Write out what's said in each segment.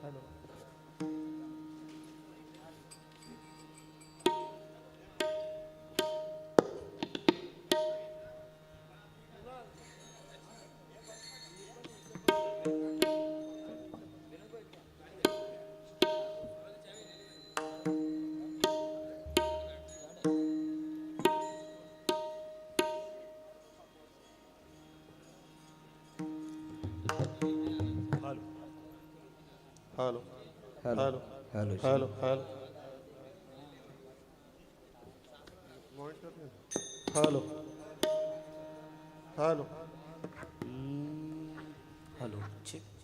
Hello hello hello hello hello hello hello hello hello check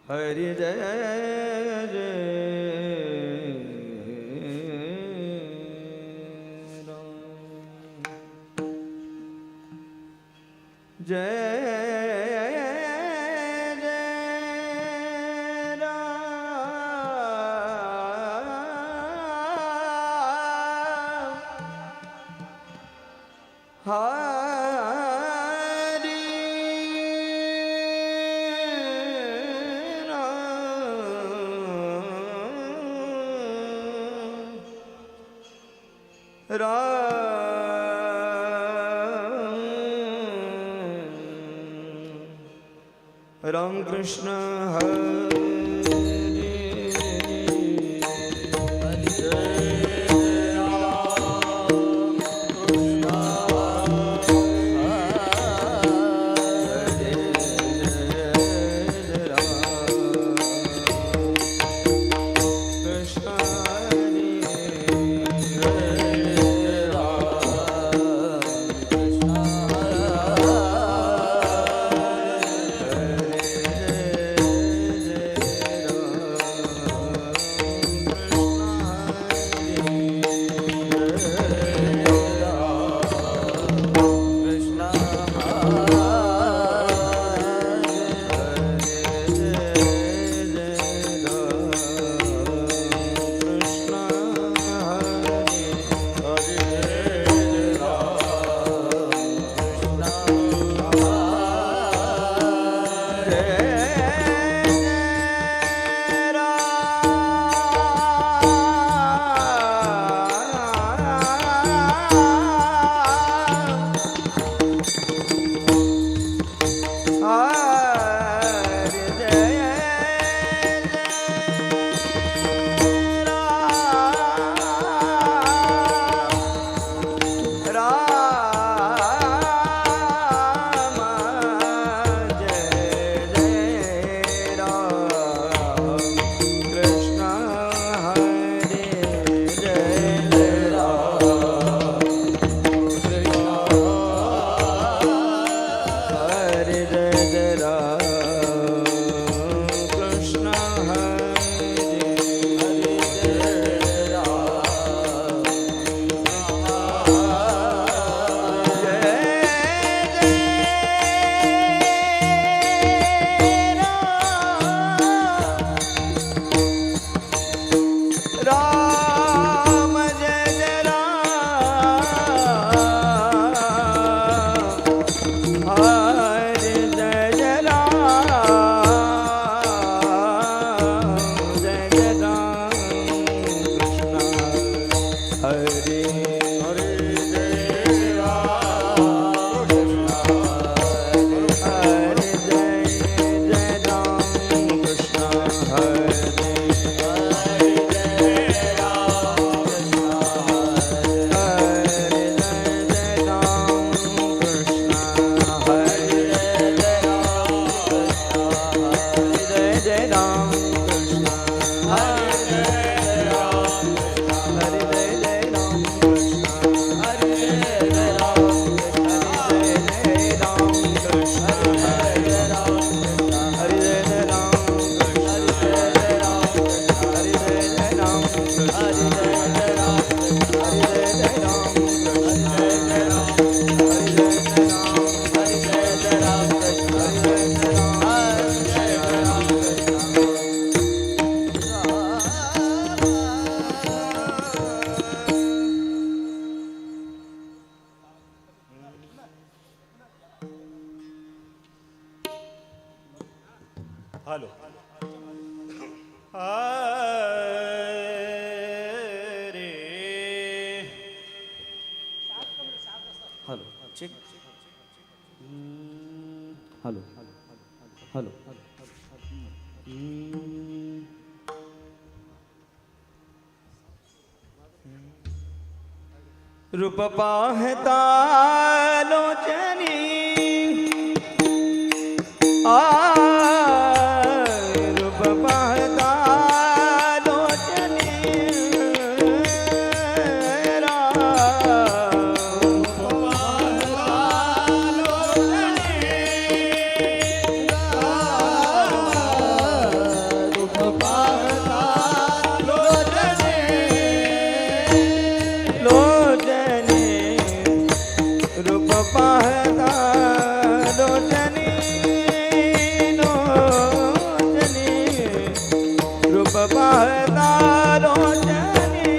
Hari जय जय Ram Krishna Hare hello रे hello check hello hello रूप पाहता लोचनी रूप पाहता लोचनी रूप पाहता लोचनी लोचनी रूप पाहता लोचनी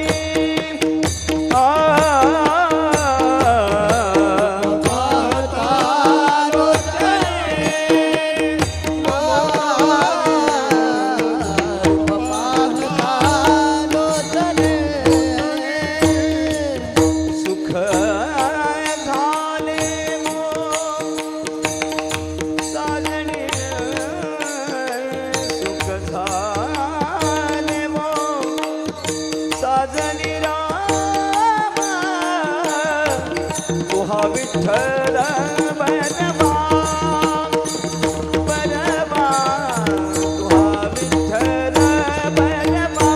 पाहता लोचनी सुख साजनी राम तुहा विठ्ठल बलवा बलवा तुहा विठ्ठल बलवा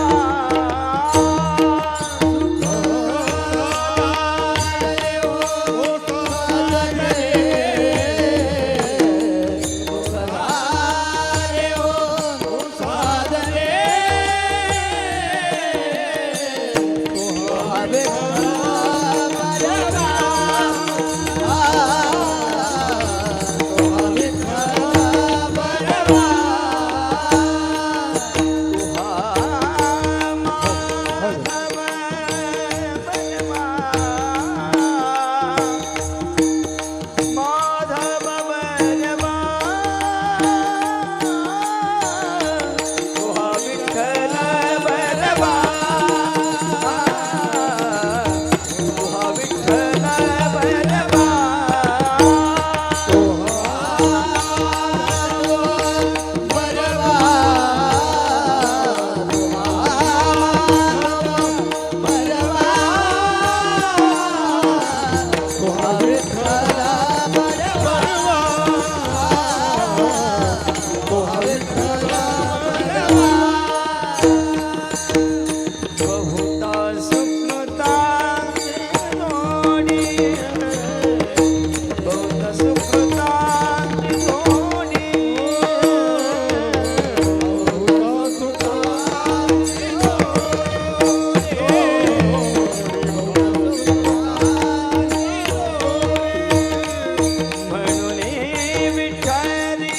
म्हणून विठ्ठली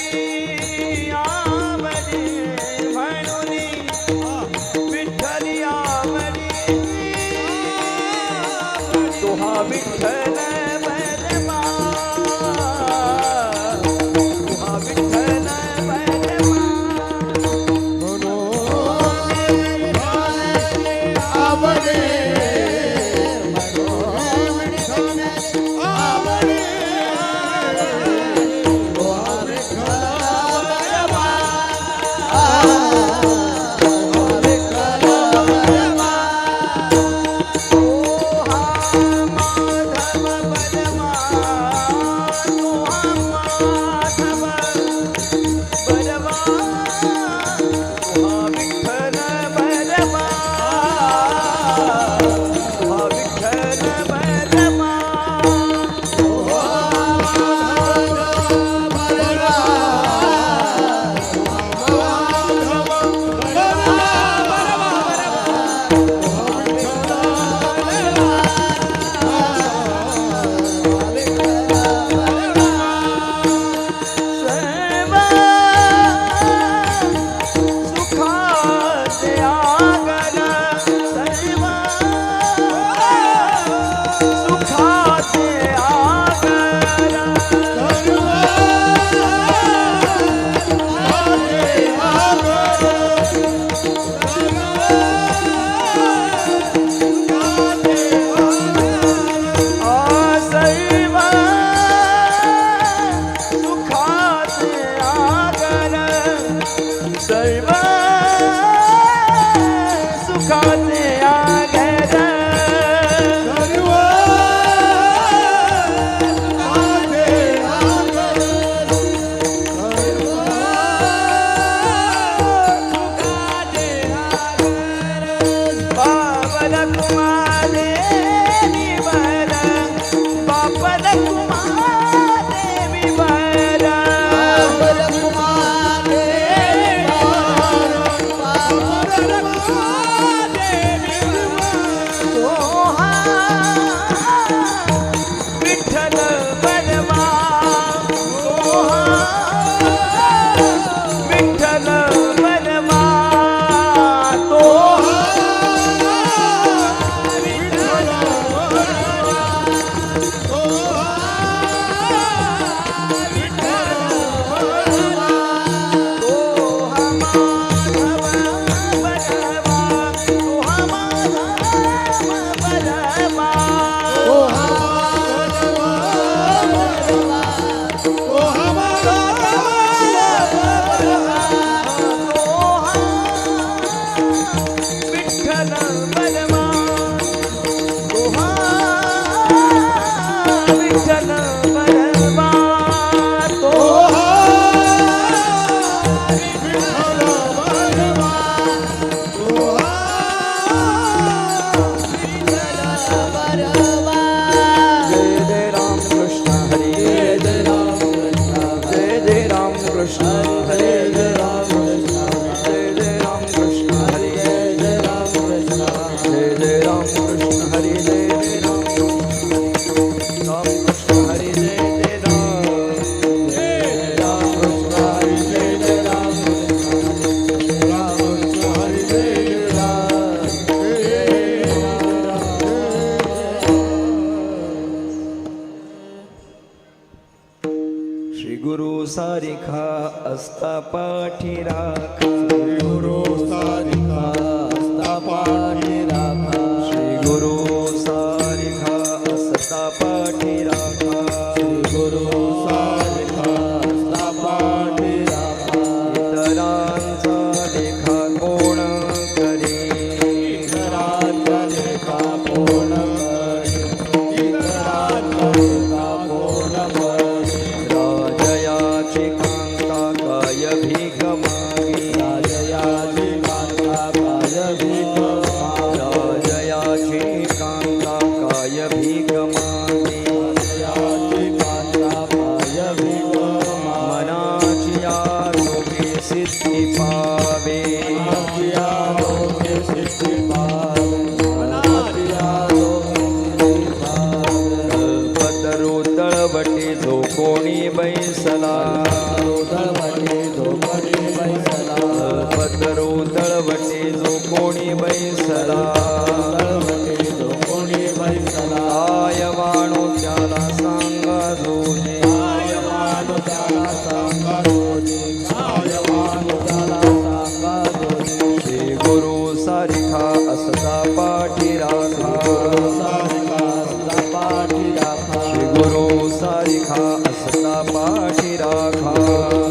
सर्व सुखाचे आगर सर्व माझे आगर सर्व सुखाचे आगर बाबल कुमारे विवर बाबल कुमारे विवर बाबल कुमारे बाबल कुमारे सोहा विठ्ठल बलवा सोहा विठ्ठल बलवा तो श्री गुरु सारिखा असता पाठी राखा गुरु सारिखा असता पाठी राखा श्री गुरु सारिखा असता पाठी राखा गुरु सारिखा असता पाठी राखा इतरांचा लेखा कोण करे इतरांचा लेखा कोण करे इतरांचा लेखा कोण करे राजयाची कांता काय भीक मागी राजयाची कांता काय भीक मागे राजयाची कांता काय भीक मागी राजयाची कांता काय भीक मागे मनाची आरोग्य सिद्धी पावे मनाची आरोग्य सिद्धी पावे मनाची आरोग्य सिद्धी पावे पदरू तळवटे जो कोणी बैसला तळवटे झोपडी बैसला पदरू तळवटे जो कोणी बैसला तळवटे झोपडी बैसला आय वाणू त्याला सांगा जोजे काय वाणू त्याला सांगा रोजी काय वाणू त्याला सांगा रोजी श्री गुरु सारिखा असता पाठी राखा सारिका असता पाठी राखा श्री गुरु सारिखा असता पाठी राखा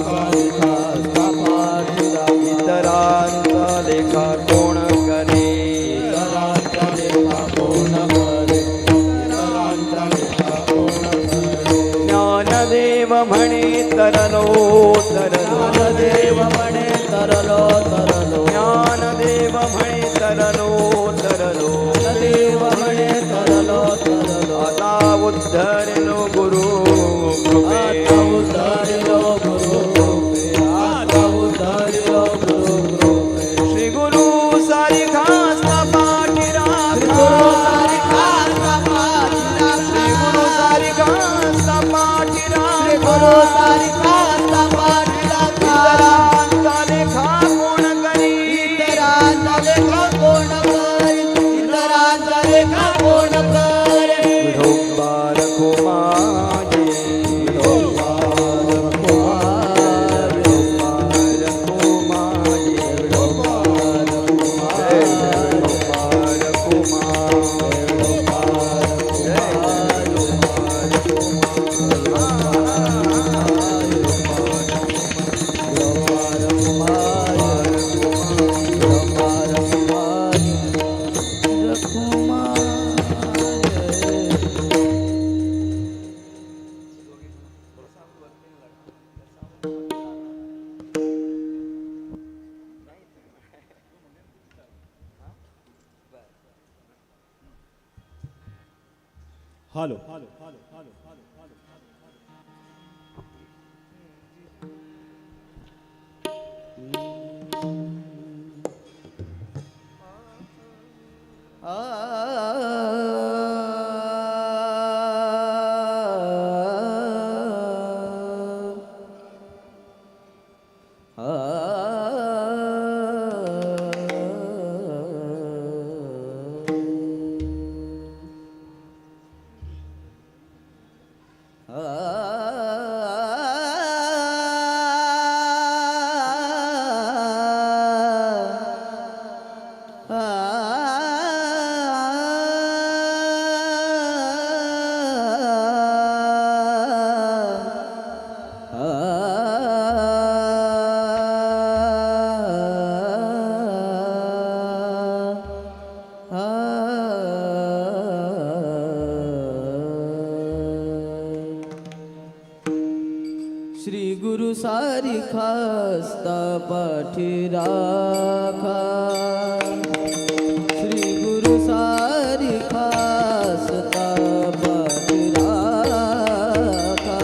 सारिका असता पाठी राखा इतरांचा लेखा कोण करे इतरांचा लेखा कोण करे इतरांचा लेखा कोण करे ज्ञानदेव म्हणे तरलो तरलो देव म्हणे तरलो तरलो ज्ञानदेव म्हणे तरलो तरलो देव म्हणे तरलो तरलो आता उद्धरलो गुरु कृपे आता उद्धरिलो गुरु कृपे आता उद्धरिलो गुरु कृपे श्री गुरु सारिखा असता पाठी राखा श्री गुरु सारिखा असता पाठी राखा इतरांचा लेखा कोण करी विठोबा रखो माझे हालो श्री गुरु सारी खास्ता पाठी राखा श्री गुरु सारी खास्ता पाठी राखा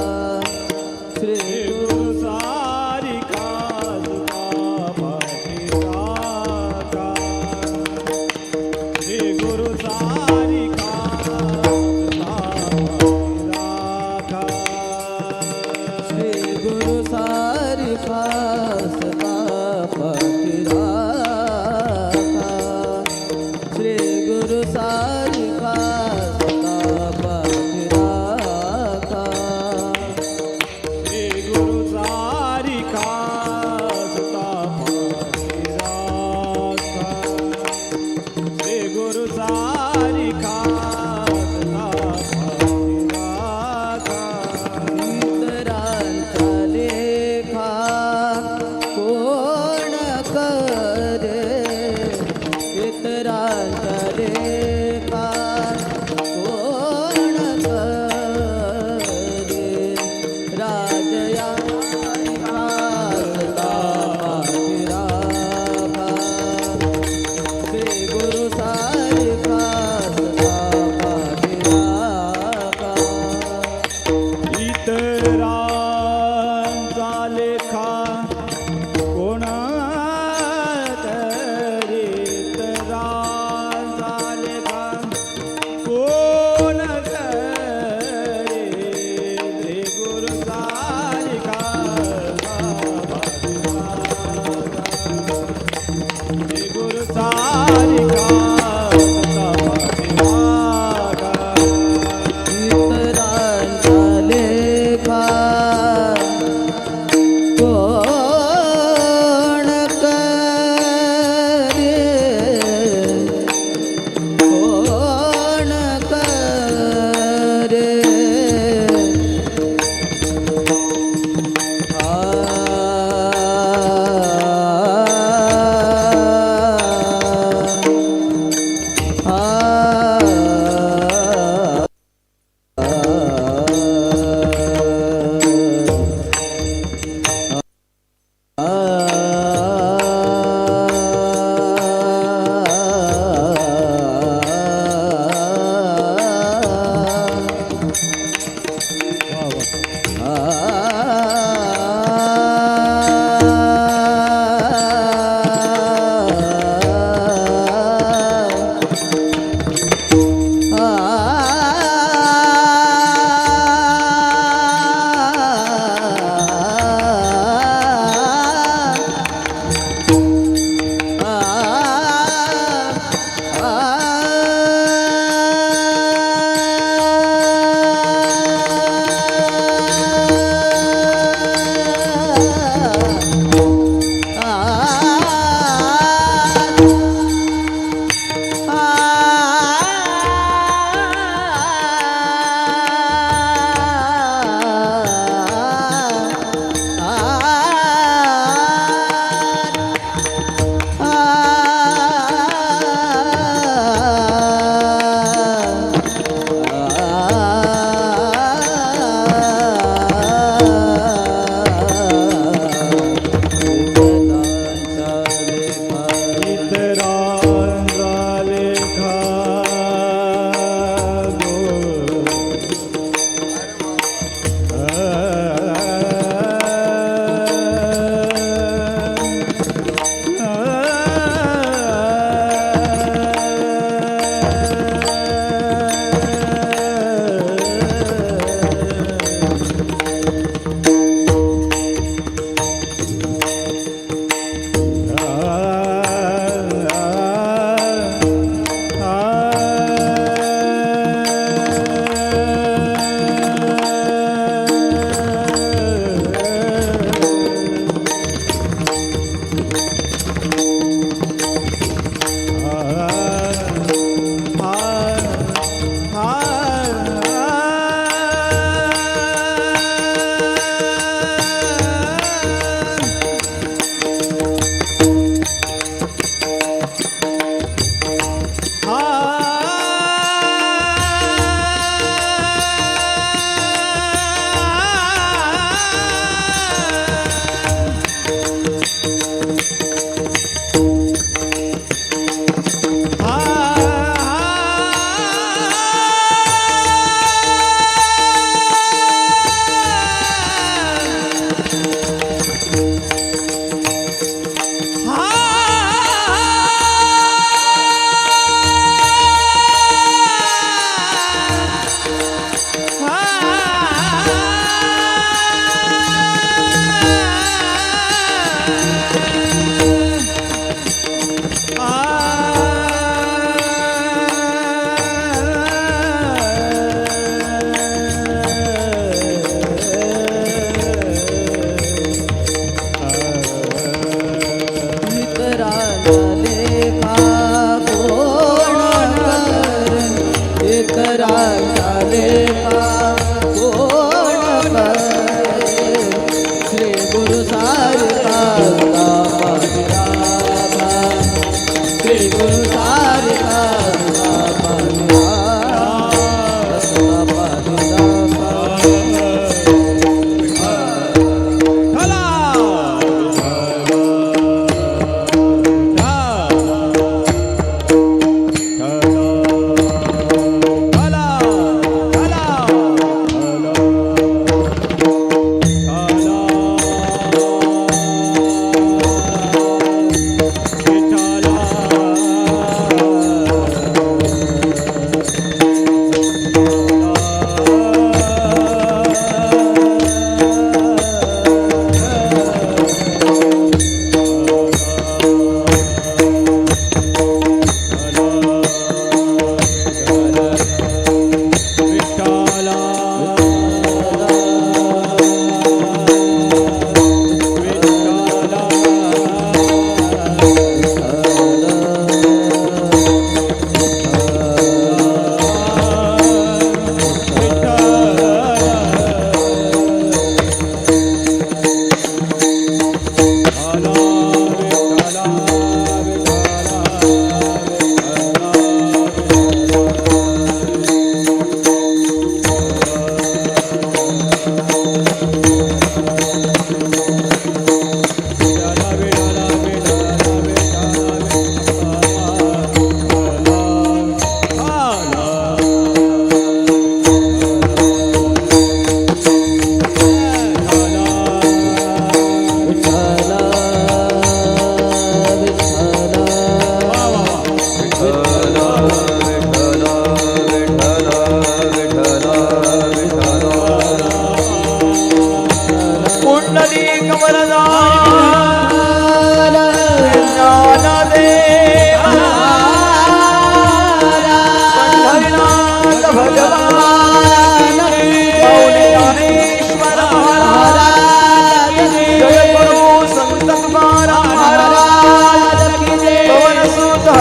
श्री गुरु सारी खास्ता पाठी राखा श्री गुरु सारी खास्ता पाठी राखा श्री गुरु सारी खास्ता पाठी राखा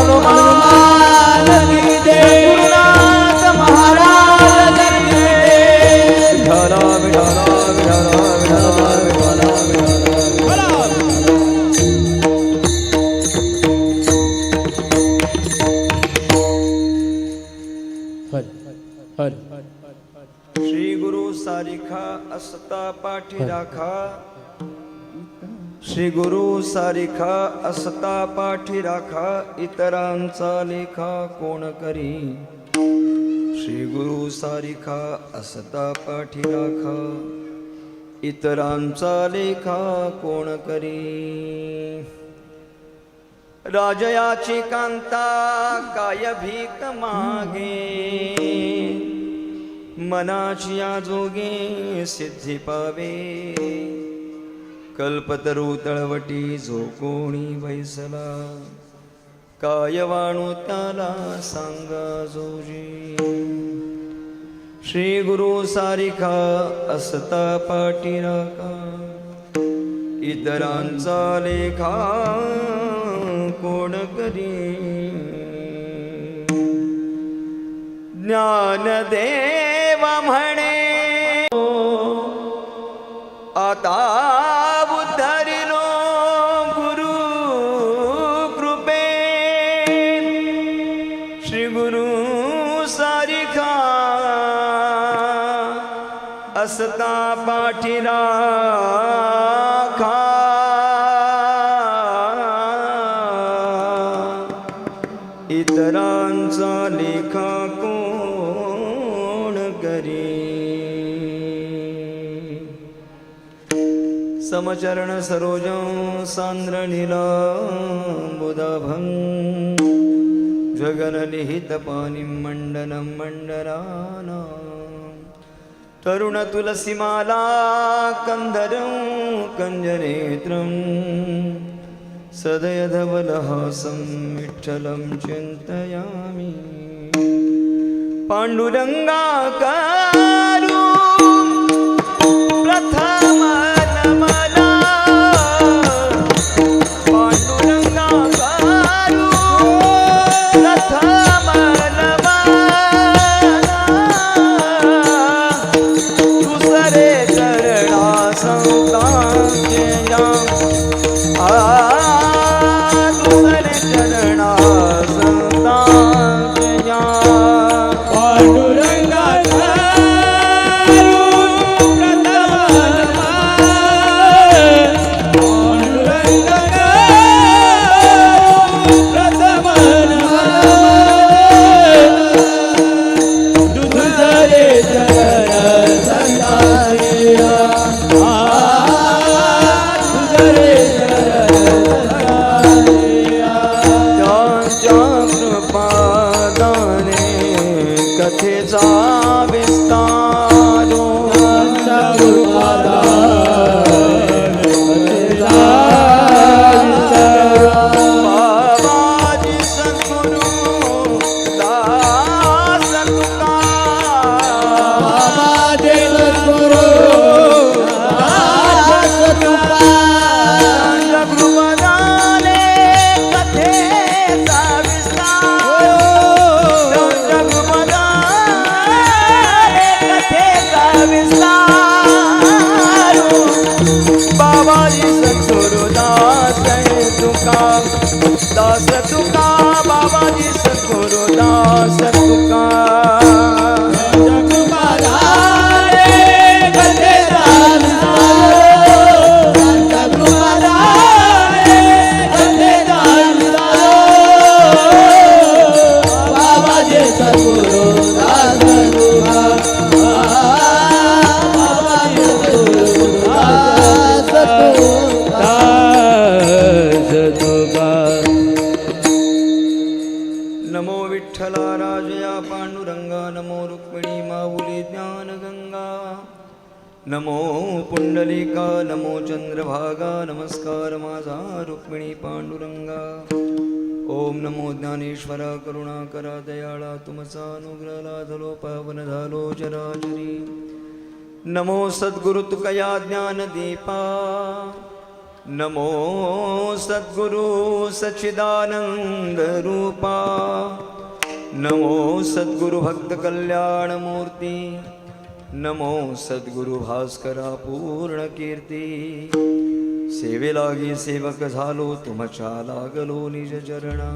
हनुमान की जय गुरुनाथ महाराज की जय विठला विठला विठला विठला विठला विठला हर श्री गुरु सारिखा असता पाठी राखा श्री गुरु सारिखा असता पाठी राखा इतरांचा लेखा कोण करी श्री गुरु सारिखा असता पाठी राखा इतरांचा लेखा कोण करी राजयाची कांता काय भीक मागे मनाची जोगे सिद्धी पावे कल्पतरू तळवटी जो कोणी बैसला काय वाणू त्याला सांगा जोजी श्री गुरु सारिखा असता पाठी राखा इतरांचा लेखा कोण करी ज्ञानदेव म्हणे आता उद्धरिलो गुरु कृपे श्री गुरु सारिखा असता पाठी राखा इतरांचा लेखा कोण करी समचरण सरोजं सान्द्रनीलाम्बुदाभं जगननिहितपानिं मण्डनं मण्डलानां तरुणतुलसीमाला कन्धरं कञ्जनेत्रं सदयधवलहासं विठ्ठलं चिन्तयामि पाण्डुरङ्गाकारु प्रथम नमना पाण्डुरङ्गाकारु प्रथम नमना दुसरे चरणा संतांच्या दास तुका बाबाजी सद्गुरु दास तुका नमो विठ्ठला राजया पांडुरंगा नमो रुक्मिणी माऊली ज्ञानगंगा नमो पुंडलिका नमो चंद्रभागा नमस्कार माझा रुक्मिणी पांडुरंगा ओम नमो ज्ञानेश्वर करुणाकरा दयाळा तुमचा अनुग्रह लाधलो पावन झालो चराचरी नमो सद्गुरु तुकया ज्ञानदीपा नमो सद्गुरु सच्चिदानंद रूपा नमो सद्गुरु भक्त कल्याण मूर्ती नमो सद्गुरु भास्करा पूर्ण कीर्ती सेवे लागी सेवक झालो तुमच्या लागलो निज चरणा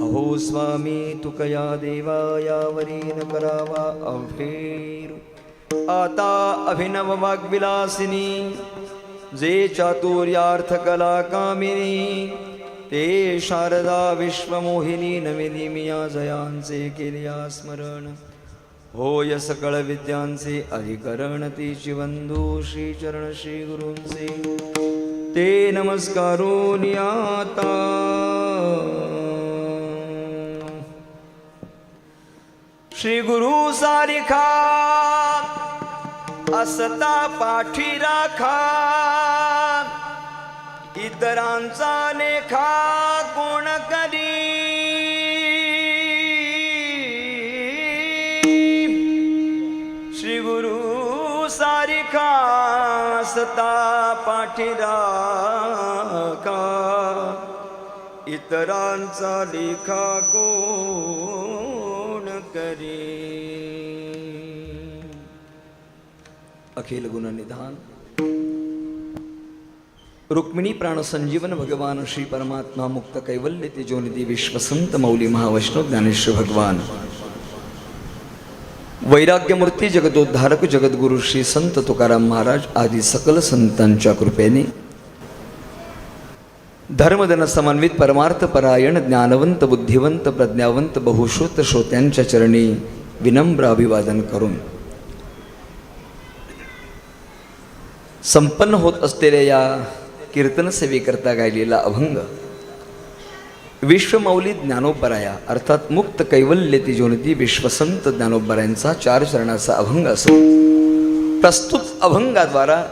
अहो स्वामी तुकया देवा यावरी न करावा अवफेर आता अभिनव वाग्विलासिनी जे चातुर्यार्थ कला कामिनी ते शारदा विश्वमोहिनी नमिनी मिया जयांचे केल्या स्मरण होय सकळ विद्यांचे अधिकरण तिची वंदू श्री चरण श्री गुरूंचे ते नमस्कारून आता श्री गुरु सारिखा असता पाठी राखा इतरांचा लेखा कोण करी श्री गुरु सारिखा असता पाठी राखा इतरांचा लेखा कोण करी अखिल गुण निधान रुक्मिणी प्राण संजीवन भगवान श्री परमात्मा मुक्त कैवल्य तेजोनिधी विश्वसंत मौली महावैष्णव ज्ञानेश्वर भगवान वैराग्यमूर्ती जगदोद्धारक जगद्गुरु श्री संत तुकाराम महाराज आदी सकल संतांच्या कृपेने धर्मदन समन्वित परमार्थ परायण ज्ञानवंत बुद्धिवंत प्रज्ञावंत बहुश्रुत श्रोत्यांच्या चरणी विनम्र अभिवादन करून संपन्न होत असलेल्या या कीर्तन सेवेकरता गायलेला अभंग विश्वमौली ज्ञानोबराया अर्थात मुक्त कैवल्य तिजोनिधी विश्वसंत ज्ञानोबरायांचा 4 चरणाचा अभंग असून प्रस्तुत अभंगाद्वारा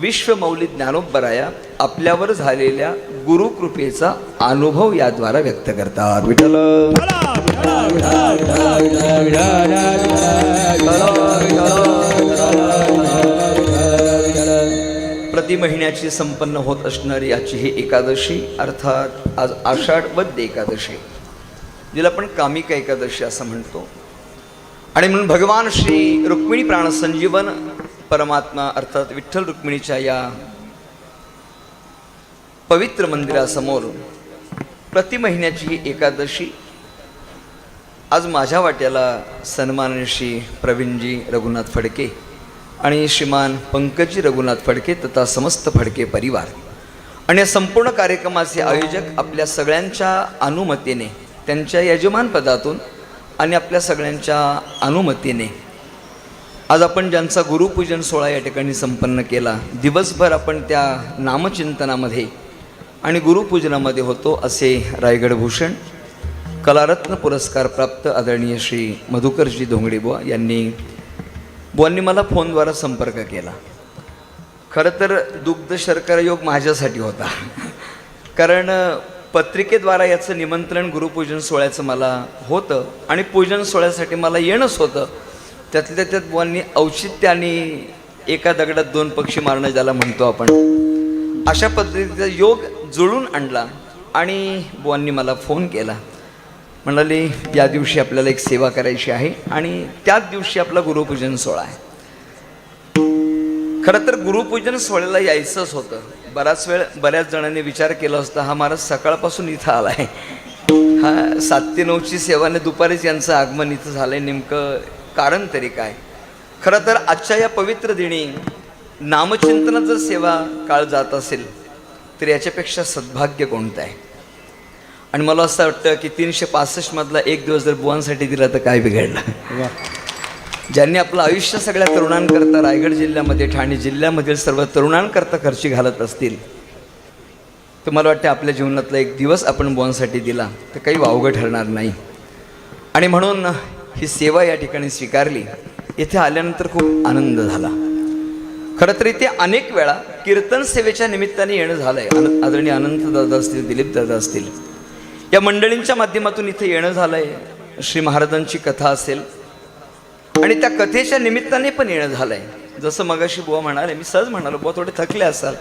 विश्वमौली ज्ञानोबराया आपल्यावर झालेल्या गुरुकृपेचा अनुभव याद्वारा व्यक्त करतात. विठ्ठल प्रति महिन्याची संपन्न होत असणारी आजची ही एकादशी अर्थात आज आषाढ वद्य एकादशी जिला आपण कामिका एकादशी असं म्हणतो आणि म्हणून भगवान श्री रुक्मिणी प्राण संजीवन परमात्मा अर्थात विठ्ठल रुक्मिणीच्या या पवित्र मंदिरासमोर प्रति महिन्याची ही एकादशी आज माझ्या वाट्याला सन्माननीय श्री प्रवीणजी रघुनाथ फडके आणि श्रीमान पंकजी रघुनाथ फडके तथा समस्त फडके परिवार आणि या संपूर्ण कार्यक्रमाचे आयोजक आपल्या सगळ्यांच्या अनुमतीने त्यांच्या यजमानपदातून आणि आपल्या सगळ्यांच्या अनुमतीने आज आपण ज्यांचा गुरुपूजन सोहळा या ठिकाणी संपन्न केला दिवसभर आपण त्या नामचिंतनामध्ये आणि गुरुपूजनामध्ये होतो असे रायगड भूषण कलारत्न पुरस्कार प्राप्त आदरणीय श्री मधुकरजी धोंगडे बुवांनी मला फोनद्वारा संपर्क केला. खरं तर दुग्ध शर्करा योग माझ्यासाठी होता कारण पत्रिकेद्वारा याचं निमंत्रण गुरुपूजन सोहळ्याचं मला होतं आणि पूजन सोहळ्यासाठी मला येणंच होतं. त्यातल्या त्यात बुवांनी औचित्याने एका दगडात 2 पक्षी मारणं ज्याला म्हणतो आपण अशा पद्धतीचा योग जुळून आणला आणि बुवांनी मला फोन केला. म्हणाले या दिवशी आपल्याला एक सेवा करायची आहे आणि त्याच दिवशी आपला गुरुपूजन सोहळा आहे. खरं तर गुरुपूजन सोहळ्याला यायचंच होतं. बऱ्याच जणांनी विचार केला असता हा महाराज सकाळपासून इथं आला आहे हा 7 ते 9ची सेवाने दुपारीच यांचं आगमन इथं झालं आहे नेमकं कारण तरी काय. खरं तर आजच्या या पवित्र दिनी नामचिंतनात जर सेवा काळ जात असेल तर याच्यापेक्षा सद्भाग्य कोणतं आहे. आणि मला असं वाटतं की 365 मधला एक दिवस जर बुवांसाठी दिला तर काय बिघडलं. ज्यांनी आपलं आयुष्य सगळ्या तरुणांकरता रायगड जिल्ह्यामध्ये ठाणे जिल्ह्यामधील सर्व तरुणांकरता खर्ची घालत असतील तर मला वाटतं आपल्या जीवनातला एक दिवस आपण बुवांसाठी दिला तर काही वावगं ठरणार नाही. आणि म्हणून ही सेवा या ठिकाणी स्वीकारली. इथे आल्यानंतर खूप आनंद झाला. खरं तर इथे अनेक वेळा कीर्तन सेवेच्या निमित्ताने येणं झालं आहे. आदरणीय अनंत दादा असतील दिलीप दादा असतील या मंडळींच्या माध्यमातून इथे येणं झालं आहे. श्री महाराजांची कथा असेल आणि त्या कथेच्या निमित्ताने पण येणं झालं आहे. जसं मगाशी बुवा म्हणाले मी सहज म्हणालो बुवा थोडे थकले असाल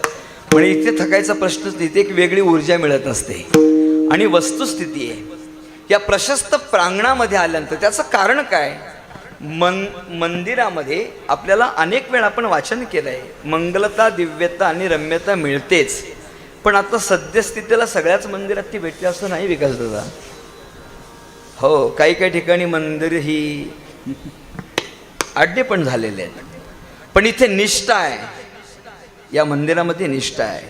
म्हणजे इथे थकायचा प्रश्नच नाही, इथे एक वेगळी ऊर्जा मिळत असते. आणि वस्तुस्थिती आहे, या प्रशस्त प्रांगणामध्ये आल्यानंतर त्याचं कारण काय? मंदिरामध्ये आपल्याला अनेक वेळा आपण वाचन केलं आहे, मंगलता, दिव्यता आणि रम्यता मिळतेच. पण आता सद्यस्थितीला सगळ्याच मंदिरात ती भेटते असं नाही विकास दादा. हो, काही काही ठिकाणी मंदिर ही अड्डे पण झालेले आहेत. पण इथे निष्ठा आहे, या मंदिरामध्ये निष्ठा आहे,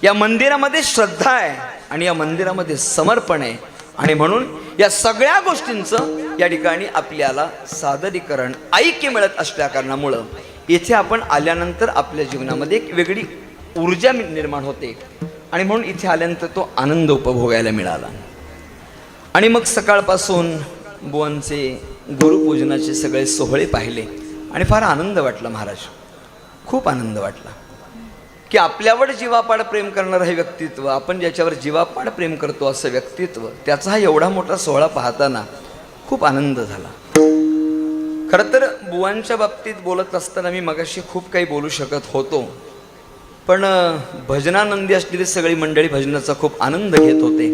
या मंदिरामध्ये श्रद्धा आहे आणि या मंदिरामध्ये समर्पण आहे. आणि म्हणून या सगळ्या गोष्टींचं या ठिकाणी आपल्याला सादरीकरण, ऐक्य मिळत असल्या कारणामुळं इथे आपण आल्यानंतर आपल्या जीवनामध्ये एक वेगळी ऊर्जा निर्माण होते. आणि म्हणून इथे आल्यानंतर तो आनंद उपभोगायला मिळाला. आणि मग सकाळपासून बुवांचे गुरुपूजनाचे सगळे सोहळे पाहिले आणि फार आनंद वाटला महाराज, खूप आनंद वाटला की आपल्यावर जीवापाड प्रेम करणारं हे व्यक्तित्व, आपण ज्याच्यावर जीवापाड प्रेम करतो असं व्यक्तित्व, त्याचा हा एवढा मोठा सोहळा पाहताना खूप आनंद झाला. खरं तर बुवांच्या बाबतीत बोलत असताना मी मगाशी खूप काही बोलू शकत होतो, पण भजनानंदी असलेली सगळी मंडळी भजनाचा खूप आनंद घेत होते,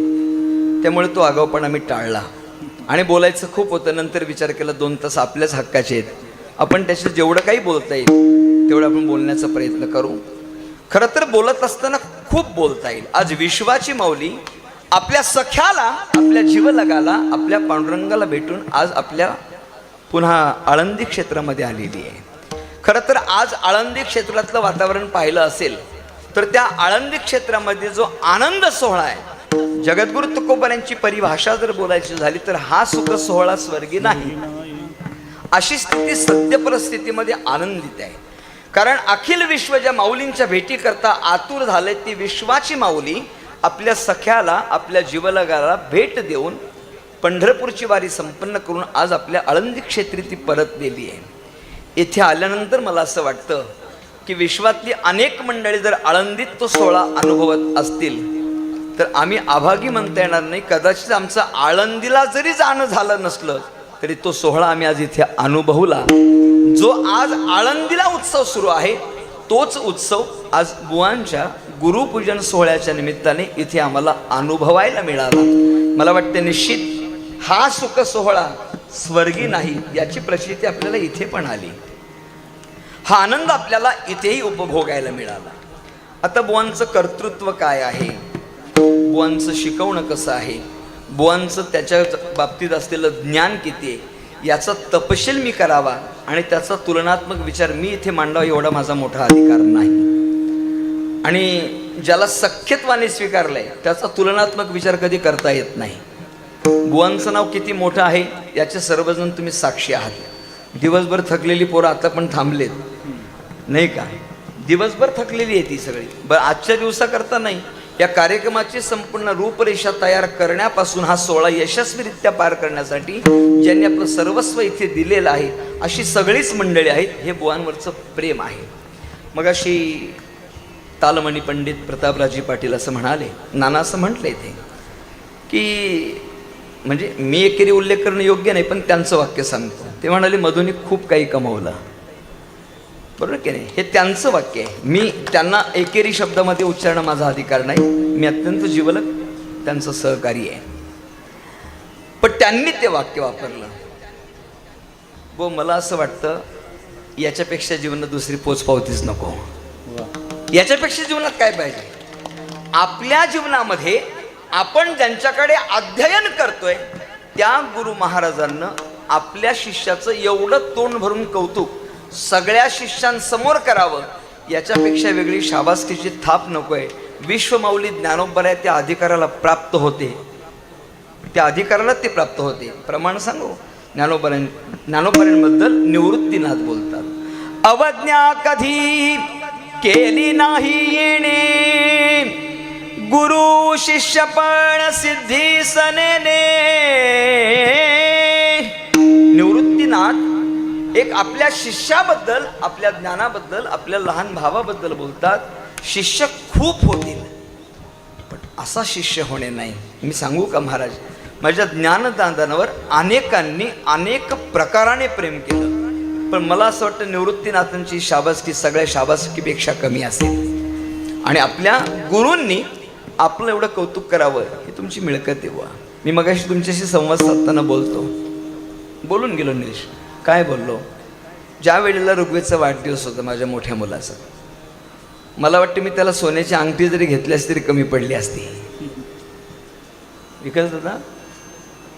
त्यामुळे तो आगाऊपणा मी टाळला. आणि बोलायचं खूप होतं, नंतर विचार केला 2 तास आपल्याच हक्काचे आहेत, आपण त्याच्यात जेवढं काही बोलता येईल तेवढं आपण बोलण्याचा प्रयत्न करू. खरं तर बोलत असताना खूप बोलता येईल. आज विश्वाची माऊली आपल्या सख्याला, आपल्या जीवलगाला, आपल्या पांडुरंगाला भेटून आज आपल्या पुन्हा आळंदी क्षेत्रामध्ये आलेली आहे. खरं तर आज आळंदी क्षेत्रातलं वातावरण पाहिलं असेल तर त्या आळंदी क्षेत्रामध्ये जो आनंद सोहळा आहे, जगद्गुरु तुकोबांची परिभाषा जर बोलायची झाली तर हा सुख सोहळा स्वर्गी नाही, अशी स्थिती सद्य परिस्थितीमध्ये आनंदित आहे. कारण अखिल विश्व ज्या माऊलींच्या भेटी करता आतुर झाले, ती विश्वाची माऊली आपल्या सख्याला, आपल्या जीवलगाला भेट देऊन पंढरपूरची वारी संपन्न करून आज आपल्या आळंदी क्षेत्री ती परतलेली आहे. येथे आल्यानंतर मला असं वाटतं की विश्वातली अनेक मंडळी जर आळंदीत तो सोहळा अनुभवत असतील तर आम्ही अभागी म्हणता येणार नाही. कदाचित आमचं आळंदीला जरी जाणं झालं नसलं तरी तो सोहळा आम्ही आज इथे अनुभवला. जो आज आळंदीला उत्सव सुरू आहे तोच उत्सव आज बुवांच्या गुरुपूजन सोहळ्याच्या निमित्ताने इथे आम्हाला अनुभवायला मिळाला. मला वाटते निश्चित हा सुख सोहळा स्वर्गी नाही याची प्रचिती आपल्याला इथे पण आली, हा आनंद आपल्याला इथेही उपभोगायला मिळाला. आता बुवांचं कर्तृत्व काय आहे, बुवांचं शिकवणं कसं आहे, बुवांचं त्याच्या बाबतीत असलेलं ज्ञान किती आहे, याचा तपशील मी करावा आणि त्याचा तुलनात्मक विचार मी इथे मांडावा एवढा माझा मोठा अधिकार नाही. आणि ज्याला सख्यत्वाने स्वीकारलंय त्याचा तुलनात्मक विचार कधी करता येत नाही. बुवांचं नाव किती मोठं आहे याचे सर्वजण तुम्ही साक्षी आहात. दिवसभर थकलेली पोरं आता पण थांबलेत नाही का, दिवसभर थकलेली आहे ती सगळी. बरं, आजच्या दिवसाकरता नाही, या कार्यक्रमाची संपूर्ण रूपरेषा तयार करण्यापासून हा सोहळा यशस्वीरित्या पार करण्यासाठी ज्यांनी आपलं सर्वस्व इथे दिलेलं आहे अशी सगळीच मंडळी आहेत. हे बुवांवरचं प्रेम आहे. मग अशी तालमणी पंडित प्रतापरावजी पाटील असं म्हणाले, नाना असं म्हटलं इथे की, म्हणजे मी एकेरी उल्लेख करणं योग्य नाही पण त्यांचं वाक्य सांगतो. ते म्हणाले मधुनी खूप काही कमवलं, बरोबर की नाही, हे त्यांचं वाक्य आहे. मी त्यांना एकेरी शब्दामध्ये उच्चारणं माझा अधिकार नाही, मी अत्यंत जिवलग त्यांचं सहकारी आहे. पण त्यांनी ते वाक्य वापरलं. मला असं वाटतं याच्यापेक्षा जीवनात दुसरी पोचपावतीच नको. याच्यापेक्षा जीवनात काय पाहिजे? आपल्या जीवनामध्ये आपण ज्यांच्याकडे अध्ययन करतोय त्या गुरु महाराजांना आपल्या शिष्याचं एवढं तोंड भरून कौतुक सगळ्या शिष्यांसमोर करावं, याच्यापेक्षा वेगळी शाबासकीची थाप नकोय. विश्वमाऊली ज्ञानोबा आहे त्या अधिकाराला प्राप्त होते, त्या अधिकाराला ते प्राप्त होते. प्रमाण सांगू, ज्ञानोबांबद्दल निवृत्तीनाथ बोलतात, अवज्ञा कधी केली नाही येणे, गुरु शिष्यपण सिद्धी सनेने. निवृत्तीनाथ एक आपल्या शिष्याबद्दल, आपल्या ज्ञानाबद्दल, आपल्या लहान भावाबद्दल बोलतात, शिष्य खूप होतील पण असा शिष्य होणे नाही. मी सांगू का महाराज, माझ्या ज्ञानदानावर अनेकांनी अनेक प्रकाराने प्रेम केलं, पण मला असं वाटतं निवृत्तीनाथांची शाबासकी सगळ्या शाबासकीपेक्षा कमी असेल. आणि आपल्या गुरूंनी आपलं एवढं कौतुक करावं, ही तुमची मिळकत आहे बुवा. मी मगाशी तुमच्याशी संवाद साधताना बोलून गेलो निलेश. काय बोललो? ज्या वेळेला ऋग्वेदचा वाढदिवस होता माझ्या मोठ्या मुलाचा, मला वाटतं मी त्याला सोन्याची अंगठी जरी घेतली असती तरी कमी पडली असती. विकास दादा,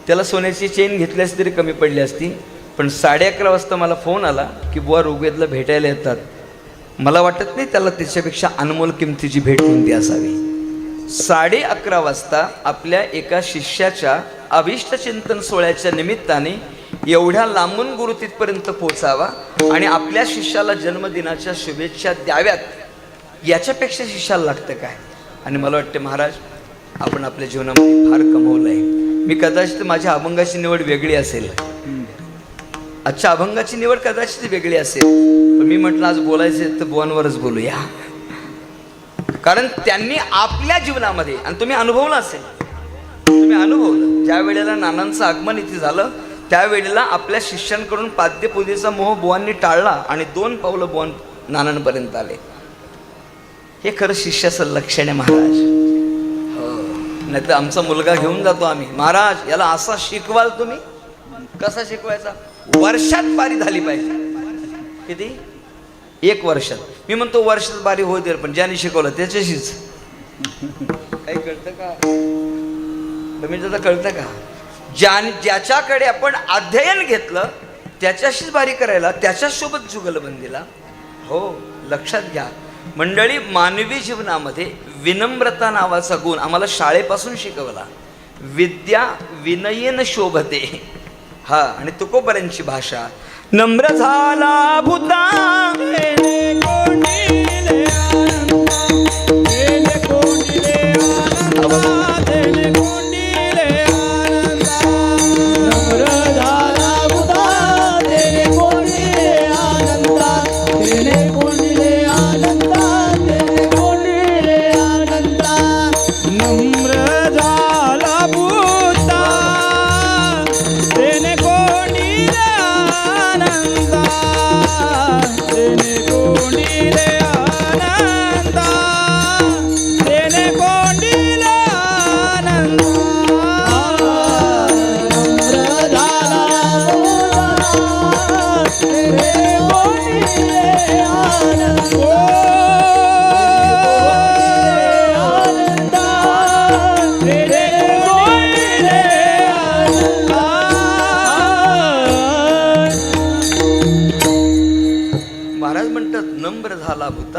त्याला सोन्याची चेन घेतली असती तरी कमी पडली असती. पण 11:30 वाजता मला फोन आला की बुवा ऋग्वेदला भेटायला येतात. मला वाटत नाही त्याला त्याच्यापेक्षा अनमोल किमतीची भेट कोणती असावी. 11:30 वाजता आपल्या एका शिष्याच्या अभिष्ट चिंतन सोहळ्याच्या निमित्ताने एवढ्या लांबून गुरु तिथपर्यंत पोहोचावा आणि आपल्या शिष्याला जन्मदिनाच्या शुभेच्छा द्याव्यात, याच्यापेक्षा शिष्याला लागतं काय. आणि मला वाटतं महाराज, आपण आपल्या जीवनामध्ये फार कमवलं आहे. मी कदाचित माझ्या अभंगाची निवड वेगळी असेल, आजच्या अभंगाची निवड कदाचित वेगळी असेल, पण मी म्हटलं आज बोलायचं तर बुवांवरच बोलूया. कारण त्यांनी आपल्या जीवनामध्ये, आणि तुम्ही अनुभवलं असेल, तुम्ही अनुभवलं, ज्या वेळेला नानांचं आगमन इथे झालं त्यावेळेला आपल्या शिष्यांकडून पाद्यपूजेचा मोह बुवांनी टाळला आणि 2 पावलं बुवां नानांपर्यंत आले. हे खरं शिष्याचं लक्षण आहे महाराज. नाही तर आमचा मुलगा घेऊन जातो आम्ही, महाराज याला असा शिकवाल तुम्ही. कसा शिकवायचा? वर्षात बारी झाली पाहिजे. किती? 1 वर्षात. मी म्हणतो वर्षात बारी होऊ दे, पण ज्याने शिकवलं त्याच्याशीच. काही कळतं का? तुम्ही त्याचं कळतं का? ज्याच्याकडे आपण अध्ययन घेतलं त्याच्याशीच बारी करायला, त्याच्यासोबत जुगलबंदीला. हो, लक्षात घ्या मंडळी, मानवी जीवनामध्ये विनम्रता नावाचा गुण आम्हाला शाळेपासून शिकवला. विद्या विनयेन शोभते. हा, आणि तुकोबऱ्यांची भाषा, नम्र झाला भूता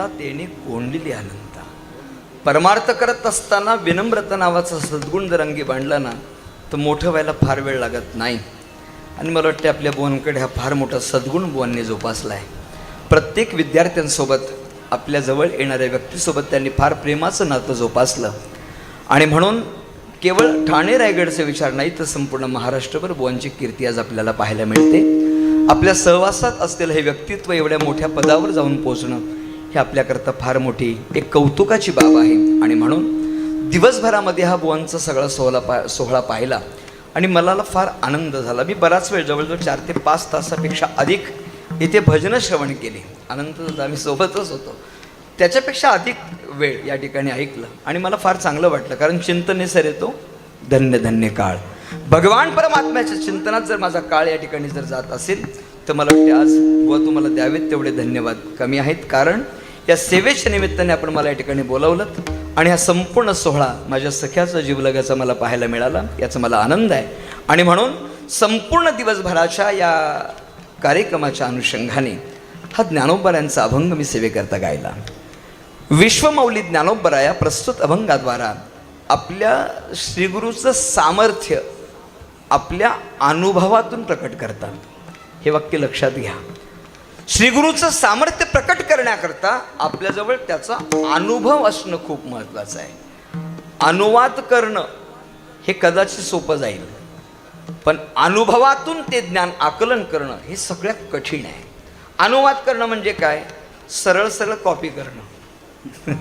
तेने कोंडली आनंदा. परमार्थ करत असताना विनम्रता नावाचा सद्गुण जर अंगी बांधला ना तर मोठं व्हायला फार वेळ लागत नाही. आणि मला वाटते आपल्या बुवांकडे हा फार मोठा सद्गुण बुवांनी जोपासला आहे. प्रत्येक विद्यार्थ्यांसोबत, आपल्या जवळ येणाऱ्या व्यक्तीसोबत त्यांनी फार प्रेमाचं नातं जोपासलं. आणि म्हणून केवळ ठाणे रायगडचे विचार नाही तर संपूर्ण महाराष्ट्रभर बुवांची कीर्ती आज आपल्याला पाहायला मिळते. आपल्या सहवासात असलेलं हे व्यक्तित्व एवढ्या मोठ्या पदावर जाऊन पोचणं हे आपल्याकरता फार मोठी एक कौतुकाची बाब आहे. आणि म्हणून दिवसभरामध्ये हा बुवांचा सगळा सोहळा पाहिला आणि मला फार आनंद झाला. मी बराच वेळ, जवळजवळ 4 ते 5 तासापेक्षा अधिक इथे भजनं श्रवण केली. आनंद, आम्ही सोबतच होतो, त्याच्यापेक्षा अधिक वेळ या ठिकाणी ऐकलं आणि मला फार चांगलं वाटलं. कारण चिंतनेसर येतो धन्य धन्य काळ. भगवान परमात्म्याच्या चिंतनात जर माझा काळ या ठिकाणी जर जात असेल तर मला वाटते आज बुवा तुम्हाला द्यावेत तेवढे धन्यवाद कमी आहेत. कारण या सेवेच्या निमित्ताने आपण मला या ठिकाणी बोलावलं आणि हा संपूर्ण सोहळा माझ्या सख्याचा जीवलगाचा मला पाहायला मिळाला, याचा मला आनंद आहे. आणि म्हणून संपूर्ण दिवसभराच्या या कार्यक्रमाच्या अनुषंगाने हा ज्ञानोबरायांचा अभंग मी सेवेकरता गायला. विश्वमौली ज्ञानोबराया प्रस्तुत अभंगाद्वारा आपल्या श्रीगुरूचं सामर्थ्य आपल्या अनुभवातून प्रकट करतात. हे वाक्य लक्षात घ्या. श्रीगुरूचं सामर्थ्य प्रकट करण्याकरता आपल्याजवळ त्याचा अनुभव असणं खूप महत्त्वाचं आहे. अनुवाद करणं हे कदाचित सोपं जाईल, पण अनुभवातून ते ज्ञान आकलन करणं हे सगळ्यात कठीण आहे. अनुवाद करणं म्हणजे काय? सरळ सरळ कॉपी करणं.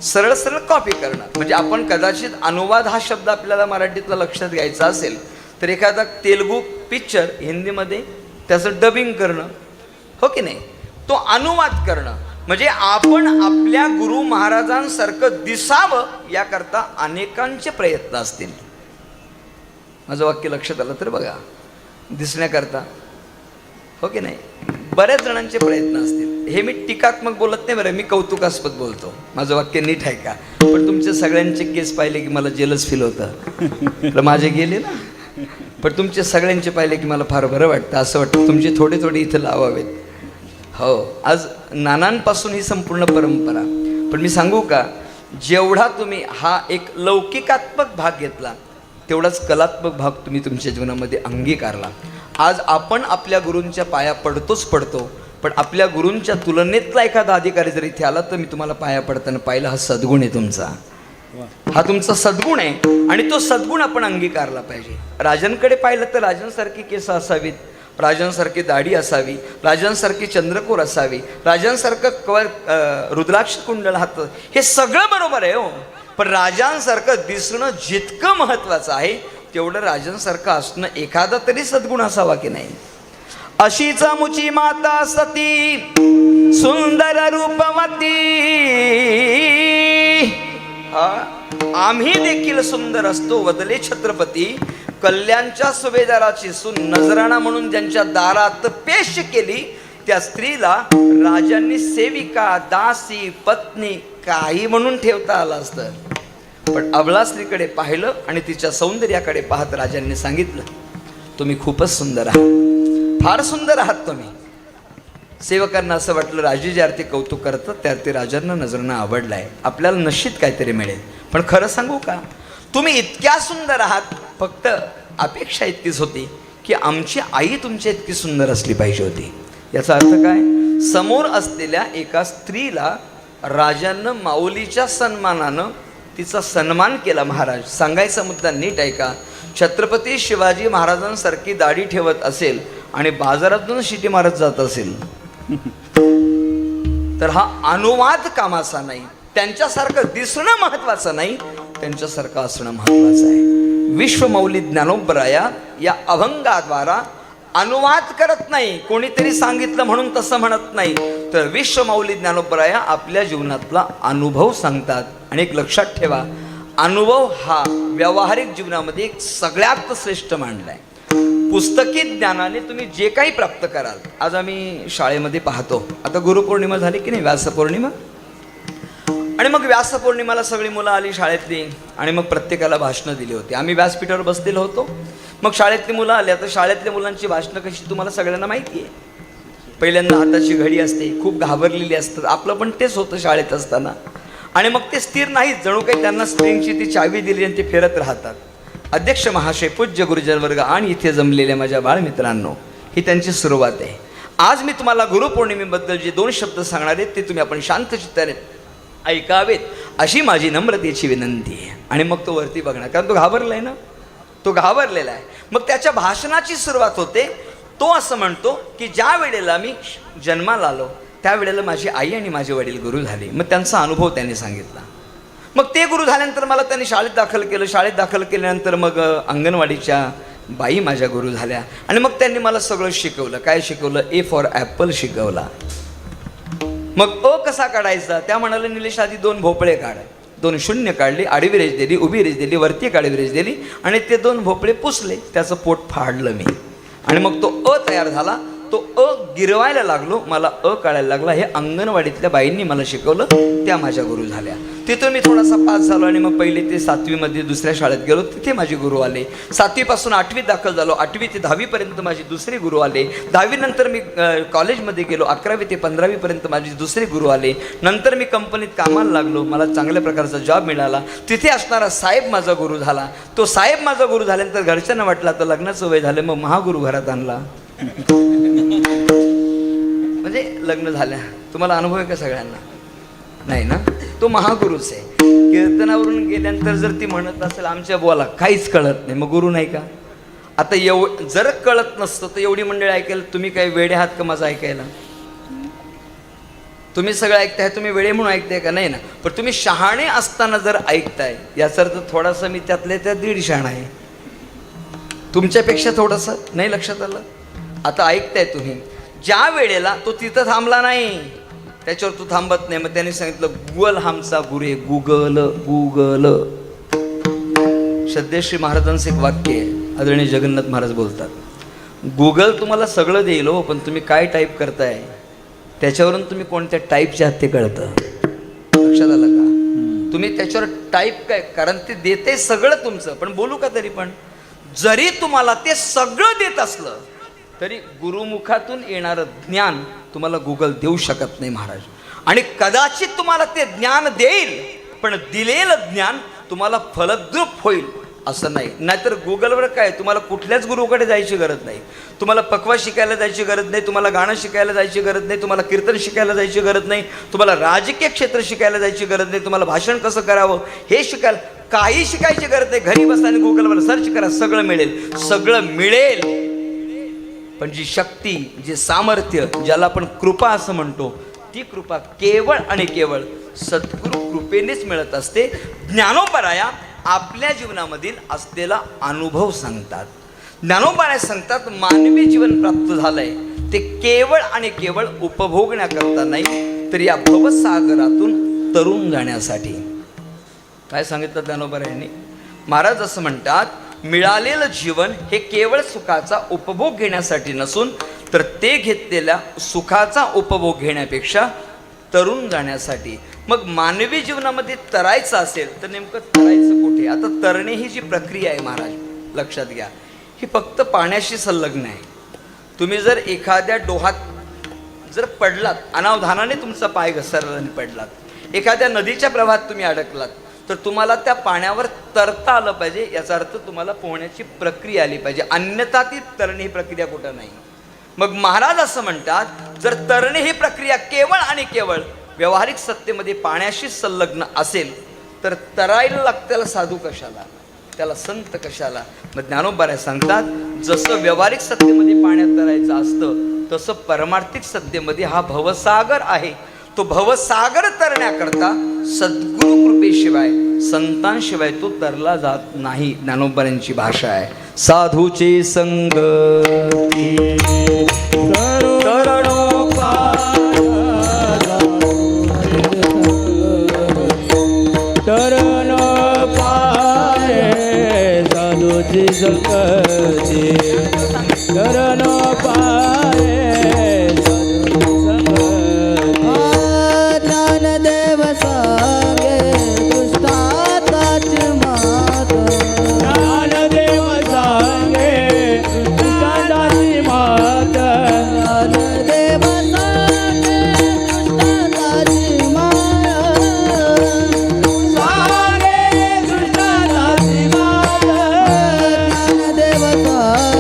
सरळ सरळ कॉपी करणं म्हणजे आपण कदाचित अनुवाद हा शब्द आपल्याला मराठीतला लक्षात घ्यायचा असेल तर एखादा तेलुगू पिक्चर हिंदीमध्ये त्याचं डबिंग करणं, हो की नाही, तो अनुवाद करणं. म्हणजे आपण आपल्या गुरु महाराजांसारखं दिसावं याकरता अनेकांचे प्रयत्न असतील. माझं वाक्य लक्षात आलं तर बघा, दिसण्याकरता, हो की नाही, बऱ्याच जणांचे प्रयत्न असतील. हे मी टीकात्मक बोलत नाही बरं, मी कौतुकास्पद बोलतो. माझं वाक्य नीट आहे का? पण तुमचे सगळ्यांचे केस पाहिले की मला जेलस फील होतं. तर माझे गेले ना, पण तुमचे सगळ्यांचे पाहिले की मला फार बरं वाटतं. असं वाटतं तुमचे थोडे थोडे इथं लावावेत. हो, आज नानांपासून ही संपूर्ण परंपरा. पण मी सांगू का, जेवढा तुम्ही हा एक लौकिकात्मक भाग घेतला तेवढाच कलात्मक भाग तुम्ही तुमच्या जीवनामध्ये अंगीकारला. आज आपण आपल्या गुरूंच्या पाया पडतोच पडतो, पण आपल्या गुरूंच्या तुलनेतला एखादा अधिकारी जर इथे आला तर मी तुम्हाला पाया पडताना पाहिलं, हा सद्गुण आहे तुमचा, हा तुमचा सद्गुण आहे आणि तो सद्गुण आपण अंगीकारला पाहिजे. राजांकडे पाहिलं तर राजांसारखी केस असावीत, राजांसारखी दाढी असावी, राजांसारखी चंद्रकोर असावी, राजांसारखं रुद्राक्ष कुंडल हात, हे सगळं बरोबर आहे हो. पण राजांसारखं दिसणं जितकं महत्त्वाचं आहे तेवढं राजांसारखं असणं एखादा तरी सद्गुण असावा की नाही. अशीच मुची माता सती सुंदर रूपवती, आम्ही देखील सुंदर असतो वदले छत्रपती. कल्याणच्या सुभेदाराची सून नजराणा म्हणून ज्यांच्या दारात पेश केली त्या स्त्रीला राजांनी सेविका, दासी, पत्नी काही म्हणून ठेवता आलं असतं. पण अबला स्त्रीकडे पाहिलं आणि तिच्या सौंदर्याकडे पाहत राजांनी सांगितलं, तुम्ही खूपच सुंदर आहात, फार सुंदर आहात तुम्ही. सेवकांना असं वाटलं राजे जे अर्थी कौतुक करतात त्या अर्थी राजांना नजरांना आवडलाय, आपल्याला नशीब काहीतरी मिळेल. पण खरं सांगू का, तुम्ही इतक्या सुंदर आहात, फक्त अपेक्षा इतकीच होती की आमची आई तुमच्या इतकी सुंदर असली पाहिजे होती. याचा अर्थ काय, समोर असलेल्या एका स्त्रीला राजांना माऊलीच्या सन्मानानं तिचा सन्मान केला. महाराज, सांगायचा मुद्दा नीट ऐका. छत्रपती शिवाजी महाराजांसारखी दाढी ठेवत असेल आणि बाजारातून शिटी मारत जात असेल तर हा अनुवाद कामाचा नाही. त्यांच्यासारखं दिसणं महत्वाचं नाही, त्यांच्यासारखं असणं महत्वाचं आहे. विश्वमौली ज्ञानोबराया या अभंगाद्वारा अनुवाद करत नाही, कोणीतरी सांगितलं म्हणून तसं म्हणत नाही, तर विश्वमौली ज्ञानोबराया आपल्या जीवनातला अनुभव सांगतात. आणि एक लक्षात ठेवा, अनुभव हा व्यावहारिक जीवनामध्ये एक सगळ्यात श्रेष्ठ मानलाय. पुस्तकी ज्ञानाने तुम्ही जे काही प्राप्त कराल, आज आम्ही शाळेमध्ये पाहतो, आता गुरुपौर्णिमा झाली की नाही, व्यासपौर्णिमा, आणि मग व्यासपौर्णिमाला सगळी मुलं आली शाळेतली आणि मग प्रत्येकाला भाषणं दिली होती. आम्ही व्यासपीठावर बसलेलो होतो. मग शाळेतली मुलं आली. आता शाळेतल्या मुलांची भाषणं कशी तुम्हाला सगळ्यांना माहिती आहे, पहिल्यांदा हाताची घडी असते, खूप घाबरलेली असतात. आपलं पण तेच होतं शाळेत असताना. आणि मग ते स्थिर नाहीत, जणू काही त्यांना स्प्रिंगची ती चावी दिली आणि ते फिरत राहतात. अध्यक्ष महाशय, पूज्य गुरुजन वर्ग आणि इथे जमलेल्या माझ्या बाळमित्रांनो, ही त्यांची सुरुवात आहे. आज मी तुम्हाला गुरुपौर्णिमेबद्दल जे 2 शब्द सांगणार आहेत ते तुम्ही आपण शांत चित्ताने ऐकावेत अशी माझी नम्रतेची विनंती आहे. आणि मग तो वरती बघणार, कारण तो घाबरलाय ना, तो घाबरलेला आहे. मग त्याच्या भाषणाची सुरुवात होते. तो असं म्हणतो की ज्या वेळेला मी जन्माला आलो त्यावेळेला माझी आई आणि माझे वडील गुरु झाले. मग त्यांचा अनुभव त्यांनी सांगितला. मग ते गुरु झाल्यानंतर मला त्यांनी शाळेत दाखल केलं. शाळेत दाखल केल्यानंतर मग अंगणवाडीच्या बाई माझ्या गुरु झाल्या. आणि मग त्यांनी मला सगळं शिकवलं. काय शिकवलं? ए फॉर ॲपल शिकवला. मग अ कसा काढायचा? त्या म्हणाले, निलेश आधी 2 भोपळे काढ. 2 शून्य काढली, आडवी रेष दिली, उभी रेष दिली, वरती एक आडवी रेष दिली आणि ते 2 भोपळे पुसले. त्याचं पोट फाडलं मी आणि मग तो अ तयार झाला. तो अ गिरवायला लागलो, मला अ काढायला लागला. हे अंगणवाडीतल्या बाईंनी मला शिकवलं, त्या माझ्या गुरु झाल्या. तिथून मी थोडासा पास झालो आणि मग 1ली ते 7वीमध्ये दुसऱ्या शाळेत गेलो, तिथे माझे गुरु आले. 7वीपासून 8वीत दाखल झालो. 8वी ते 10वीपर्यंत माझे दुसरे गुरु आले. 10वीनंतर मी कॉलेजमध्ये गेलो. 11वी ते 15वीपर्यंत माझे दुसरे गुरु आले. नंतर मी कंपनीत कामाला लागलो. मला चांगल्या प्रकारचा जॉब मिळाला. तिथे असणारा साहेब माझा गुरु झाला. तो साहेब माझा गुरु झाल्यानंतर घरच्यांना वाटलं आता लग्नाचं वय झालं, मग महागुरु घरात आणला. म्हणजे लग्न झालं. तुम्हाला अनुभव आहे का सगळ्यांना? नाही ना. तो महागुरुच आहे. कीर्तनावरून गेल्यानंतर जर ती म्हणत असेल आमच्या बोला काहीच कळत नाही, मग गुरु नाही का? आता जर कळत नसतं तर एवढी मंडळी ऐकायला तुम्ही काही वेडे आहात का माझं ऐकायला? तुम्ही सगळं ऐकताय, तुम्ही वेळे म्हणून ऐकताय का? नाही ना. पण तुम्ही शहाणे असताना जर ऐकताय याचा अर्थ थोडासा मी त्यातल्या त्या 1.5 शहाणा आहे, तुमच्यापेक्षा थोडंसं. नाही लक्षात आलं? आता ऐकताय तुम्ही. ज्या वेळेला तो तिथं थांबला नाही, त्याच्यावर तू थांबत नाही. मग त्यांनी सांगितलं गुगल आमचा गुरे, गुगल गुगल. श्रद्धेश्री महाराजांचं एक वाक्य आहे, आदरणीय जगन्नाथ महाराज बोलतात, गुगल तुम्हाला सगळं देईल हो, पण तुम्ही काय टाईप करताय त्याच्यावरून तुम्ही कोणत्या टाईपचे आहात ते कळतं. लक्षात आलं का? तुम्ही त्याच्यावर टाईप काय, कारण ते देते सगळं तुमचं, पण बोलू का तरी पण जरी तुम्हाला ते सगळं देत असलं तरी गुरुमुखातून येणारं ज्ञान तुम्हाला गुगल देऊ शकत नाही महाराज. आणि कदाचित तुम्हाला ते ज्ञान देईल, पण दिलेलं ज्ञान तुम्हाला फलद्रूप होईल असं नाही. नाहीतर गुगलवर काय, तुम्हाला कुठल्याच गुरुकडे जायची गरज नाही, तुम्हाला पक्वा शिकायला जायची गरज नाही, तुम्हाला गाणं शिकायला जायची गरज नाही, तुम्हाला कीर्तन शिकायला जायची गरज नाही, तुम्हाला राजकीय क्षेत्र शिकायला जायची गरज नाही, तुम्हाला भाषण कसं करावं हे शिकायला काही शिकायची गरज नाही. घरी बसा आणि गुगलवर सर्च करा, सगळं मिळेल, सगळं मिळेल. पण जी शक्ती, जे सामर्थ्य, ज्याला आपण कृपा असं म्हणतो, ती कृपा केवळ आणि केवळ सद्गुरु कृपेनेच मिळत असते. ज्ञानोबराया आपल्या जीवनामधील असलेला अनुभव सांगतात. ज्ञानोबराया सांगतात मानवी जीवन प्राप्त झालंय ते केवळ आणि केवळ उपभोगण्याकरता नाही, तर या भवसागरातून तरुण जाण्यासाठी. काय सांगितलं ज्ञानोबरायांनी? महाराज असं म्हणतात, मिळालेलं जीवन हे केवळ सुखाचा उपभोग घेण्यासाठी नसून तर ते घेतलेल्या सुखाचा उपभोग घेण्यापेक्षा तरुण जाण्यासाठी. मग मानवी जीवनामध्ये तरायचं असेल तर नेमकं तरायचं कुठे? आता तरणे ही जी प्रक्रिया आहे महाराज, लक्षात घ्या, ही फक्त पाण्याशी संलग्न आहे. तुम्ही जर एखाद्या डोहात जर पडलात, अनावधानाने तुमचा पाय घसरला आणि पडलात, एखाद्या नदीच्या प्रवाहात तुम्ही अडकलात, तर तुम्हाला त्या पाण्यावर तरता आलं पाहिजे. याचा अर्थ तुम्हाला पोहण्याची प्रक्रिया आली पाहिजे, अन्यथा ती तरणे ही प्रक्रिया कुठं नाही. मग महाराज असं म्हणतात, जर तरणे ही प्रक्रिया केवळ आणि केवळ व्यावहारिक सत्तेमध्ये पाण्याशी संलग्न असेल तर तरायला लागतं त्याला साधू कशाला, त्याला संत कशाला? मग ज्ञानोबराया सांगतात, जसं व्यावहारिक सत्तेमध्ये पाण्यात तरायचं असतं तसं परमार्थिक सत्तेमध्ये हा भवसागर आहे. तो भवसागर तरण्याकरता सद्गुरु कृपेशिवाय, संतांशिवाय तो तरला जात नाही. ज्ञानोबरायांची भाषा आहे, साधूचे संग तरण पाये साधूची संगती, तरण पाये ज्ञानदेव सांगे दृष्टांताची मात, ज्ञानदेव सांगे दृष्टांताची मात, ज्ञानदेव सांगे दृष्टांताची मात, सांगे दृष्टांताची मात, ज्ञानदेव सांगे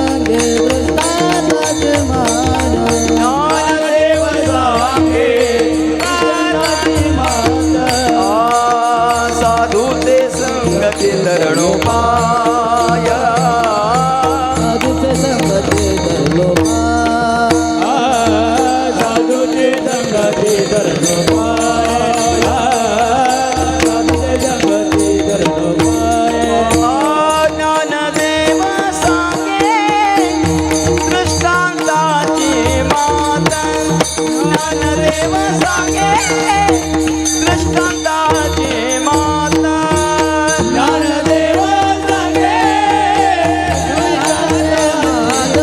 दृष्टांताची मात, ज्ञानदेव सांगे दृष्टांताची मात. साधूचे संगती तरणोपाय, साधूचे संगती धरलो साधूची संगती धरणो पाय, साधूची संगती धरणो पाय. ज्ञानदेव सांगे दृष्टांताची मात, ज्ञानदेव सांगे दृष्टांताची मात, ज्ञानदेव सांगे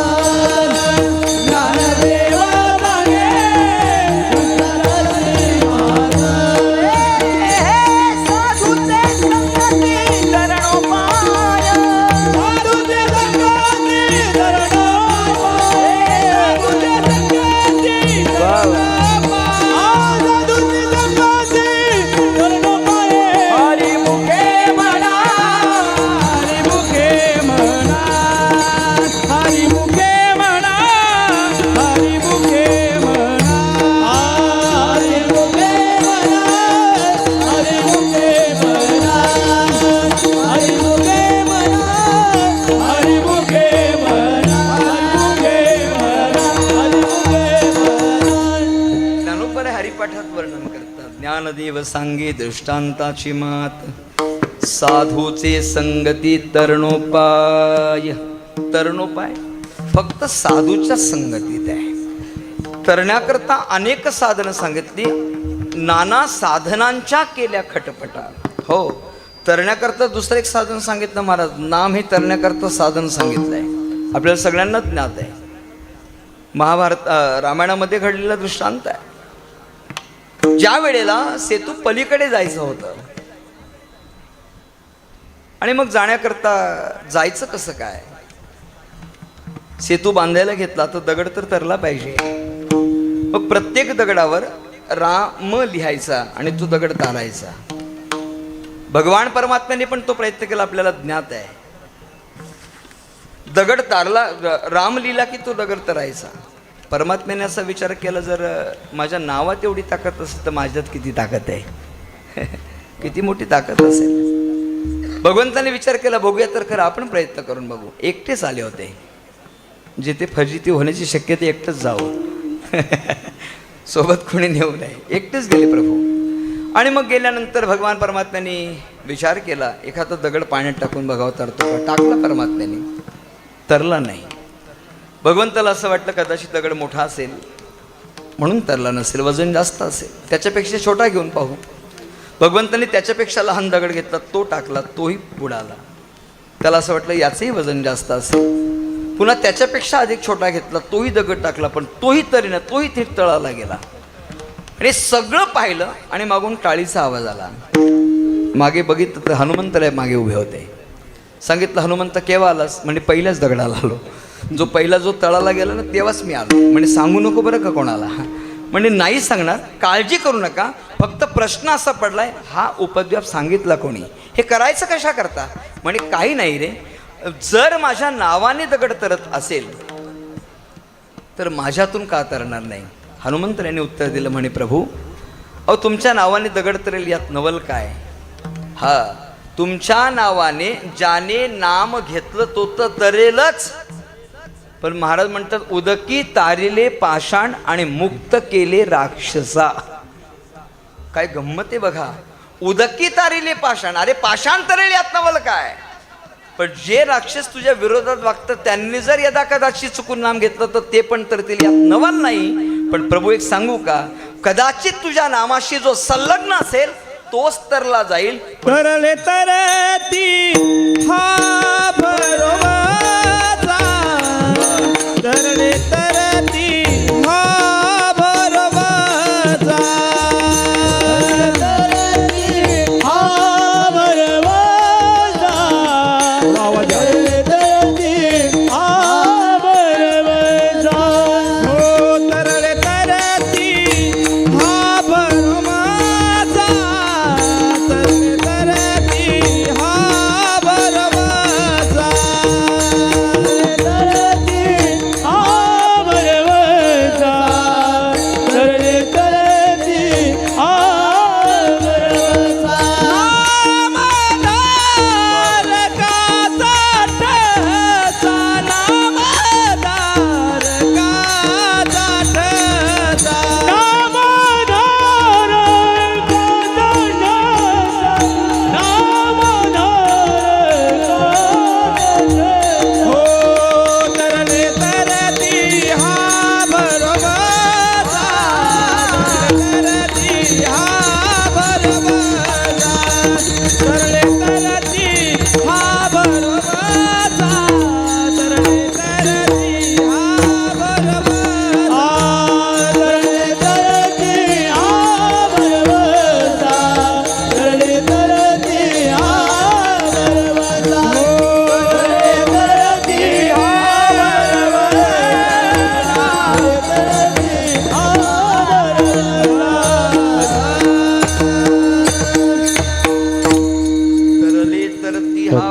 ज्ञानदेव सांगे साधूचे संगती तरणोपाय, साधूचे संगती धरणो पाय, साधूचे संगती धरणो पाय, साधूची संगती धरणो पाय. हरिमुखे म्हणा, हरिमुखे म्हणा, हरिमुखे म्हणा, हरिमुखे म्हणा, हरिमुखे म्हणा, हरिमुखे म्हणा, हरिमुखे म्हणा, हरिमुखे म्हणा, हरिमुखे म्हणा. ज्ञानोबराय हरिपाठात वर्णन करतात, ज्ञानदेव सांगे दृष्टांताची मात, साधूचे संगती तरणोपाय. तरणोपाय फक्त साधूच्या संगतीत आहे. तरण्याकरता अनेक साधनं सांगितली, नाना साधनांच्या केल्या खटपटा. हो, तरण्याकरता दुसरं एक साधन सांगितलं महाराज, नाम हे तरण्याकरता साधन सांगितलंय. आपल्याला सगळ्यांना ज्ञात आहे, महाभारत रामायणामध्ये घडलेला दृष्टांत आहे. ज्या वेळेला सेतू पलीकडे जायचं होतं आणि मग जाण्याकरता जायचं कसं काय, सेतू बांधायला घेतला तर दगड तर तरला पाहिजे. मग प्रत्येक दगडावर राम लिहायचा आणि तो दगड तारायचा. भगवान परमात्म्याने पण तो प्रयत्न केला, आपल्याला ज्ञात आहे. दगड तारला, राम लिहिला की तो दगड तरायचा. परमात्म्याने असा विचार केला, जर माझ्या नावात एवढी ताकद असेल तर माझ्यात किती ताकद आहे, किती मोठी ताकद असेल. भगवंताने विचार केला, बघूया तर खरं, आपण प्रयत्न करून बघू. एकटेच आले होते, जिथे फजिती होण्याची शक्यता, एकटंच जावं, सोबत कोणी नेऊ नये. एकटेच गेले प्रभू. आणि मग गेल्यानंतर भगवान परमात्म्याने विचार केला, एखादा दगड पाण्यात टाकून बघावं तरतो का. टाकला परमात्म्याने, तरला नाही. भगवंताला असं वाटलं कदाचित दगड मोठा असेल म्हणून तरला नसेल, वजन जास्त असेल, त्याच्यापेक्षा छोटा घेऊन पाहू. भगवंताने त्याच्यापेक्षा लहान दगड घेतला, तो टाकला, तोही बुडाला. त्याला असं वाटलं याचंही वजन जास्त असेल. पुन्हा त्याच्यापेक्षा अधिक छोटा घेतला, तोही दगड टाकला, पण तोही तरीना, तोही थेट तळाला गेला. आणि सगळं पाहिलं आणि मागून टाळीचा आवाज आला. मागे बघितलं तर हनुमंतराय मागे उभे होते. सांगितलं, हनुमंत केव्हा आलास? म्हणजे पहिल्याच दगडाला आलो. जो तळाला गेला ना तेव्हाच मी आलो. म्हणजे सांगू नको बरं का कोणाला. म्हणजे नाही सांगणार, काळजी करू नका. फक्त प्रश्न असा पडलाय, हा उपद्व्याप सांगितला कोणी, हे करायचं कशा करता? म्हणजे काही नाही रे, जर माझ्या नावाने दगड तरत असेल तर माझ्यातून का तरणार नाही? हनुमंतराने उत्तर दिलं, म्हणे प्रभू, अहो तुमच्या नावाने दगड तरेल यात नवल काय? हा, तुमच्या नावाने ज्याने नाम घेतलं तो तर तरेलच. पण महाराज म्हणतात, उदकी तारिले पाषाण आणि मुक्त केले राक्षसा. काय गंमत आहे बघा. उदकी तारिले पाषाण, अरे पाषाण तरेल यात नवल काय? पण जे राक्षस तुझ्या विरोधात वागतात त्यांनी जर यदा कदाचित चुकून नाम घेतलं तर ते पण तरतील, यात नवल नाही. पण प्रभू एक सांगू का, कदाचित तुझ्या नामाशी जो संलग्न असेल तोच तरला जाईल. तरले तरती हा भरवाचा, तरले तरती हा भरवाचा, तरती हा भरवाचा, तरले तरती हा भरवाचा. हो तरले तरती हा भरवाचा, तरले तरती हा भरवाचा, तरले तरती हा भरवाचा, तरले तरती हा भरवाचा.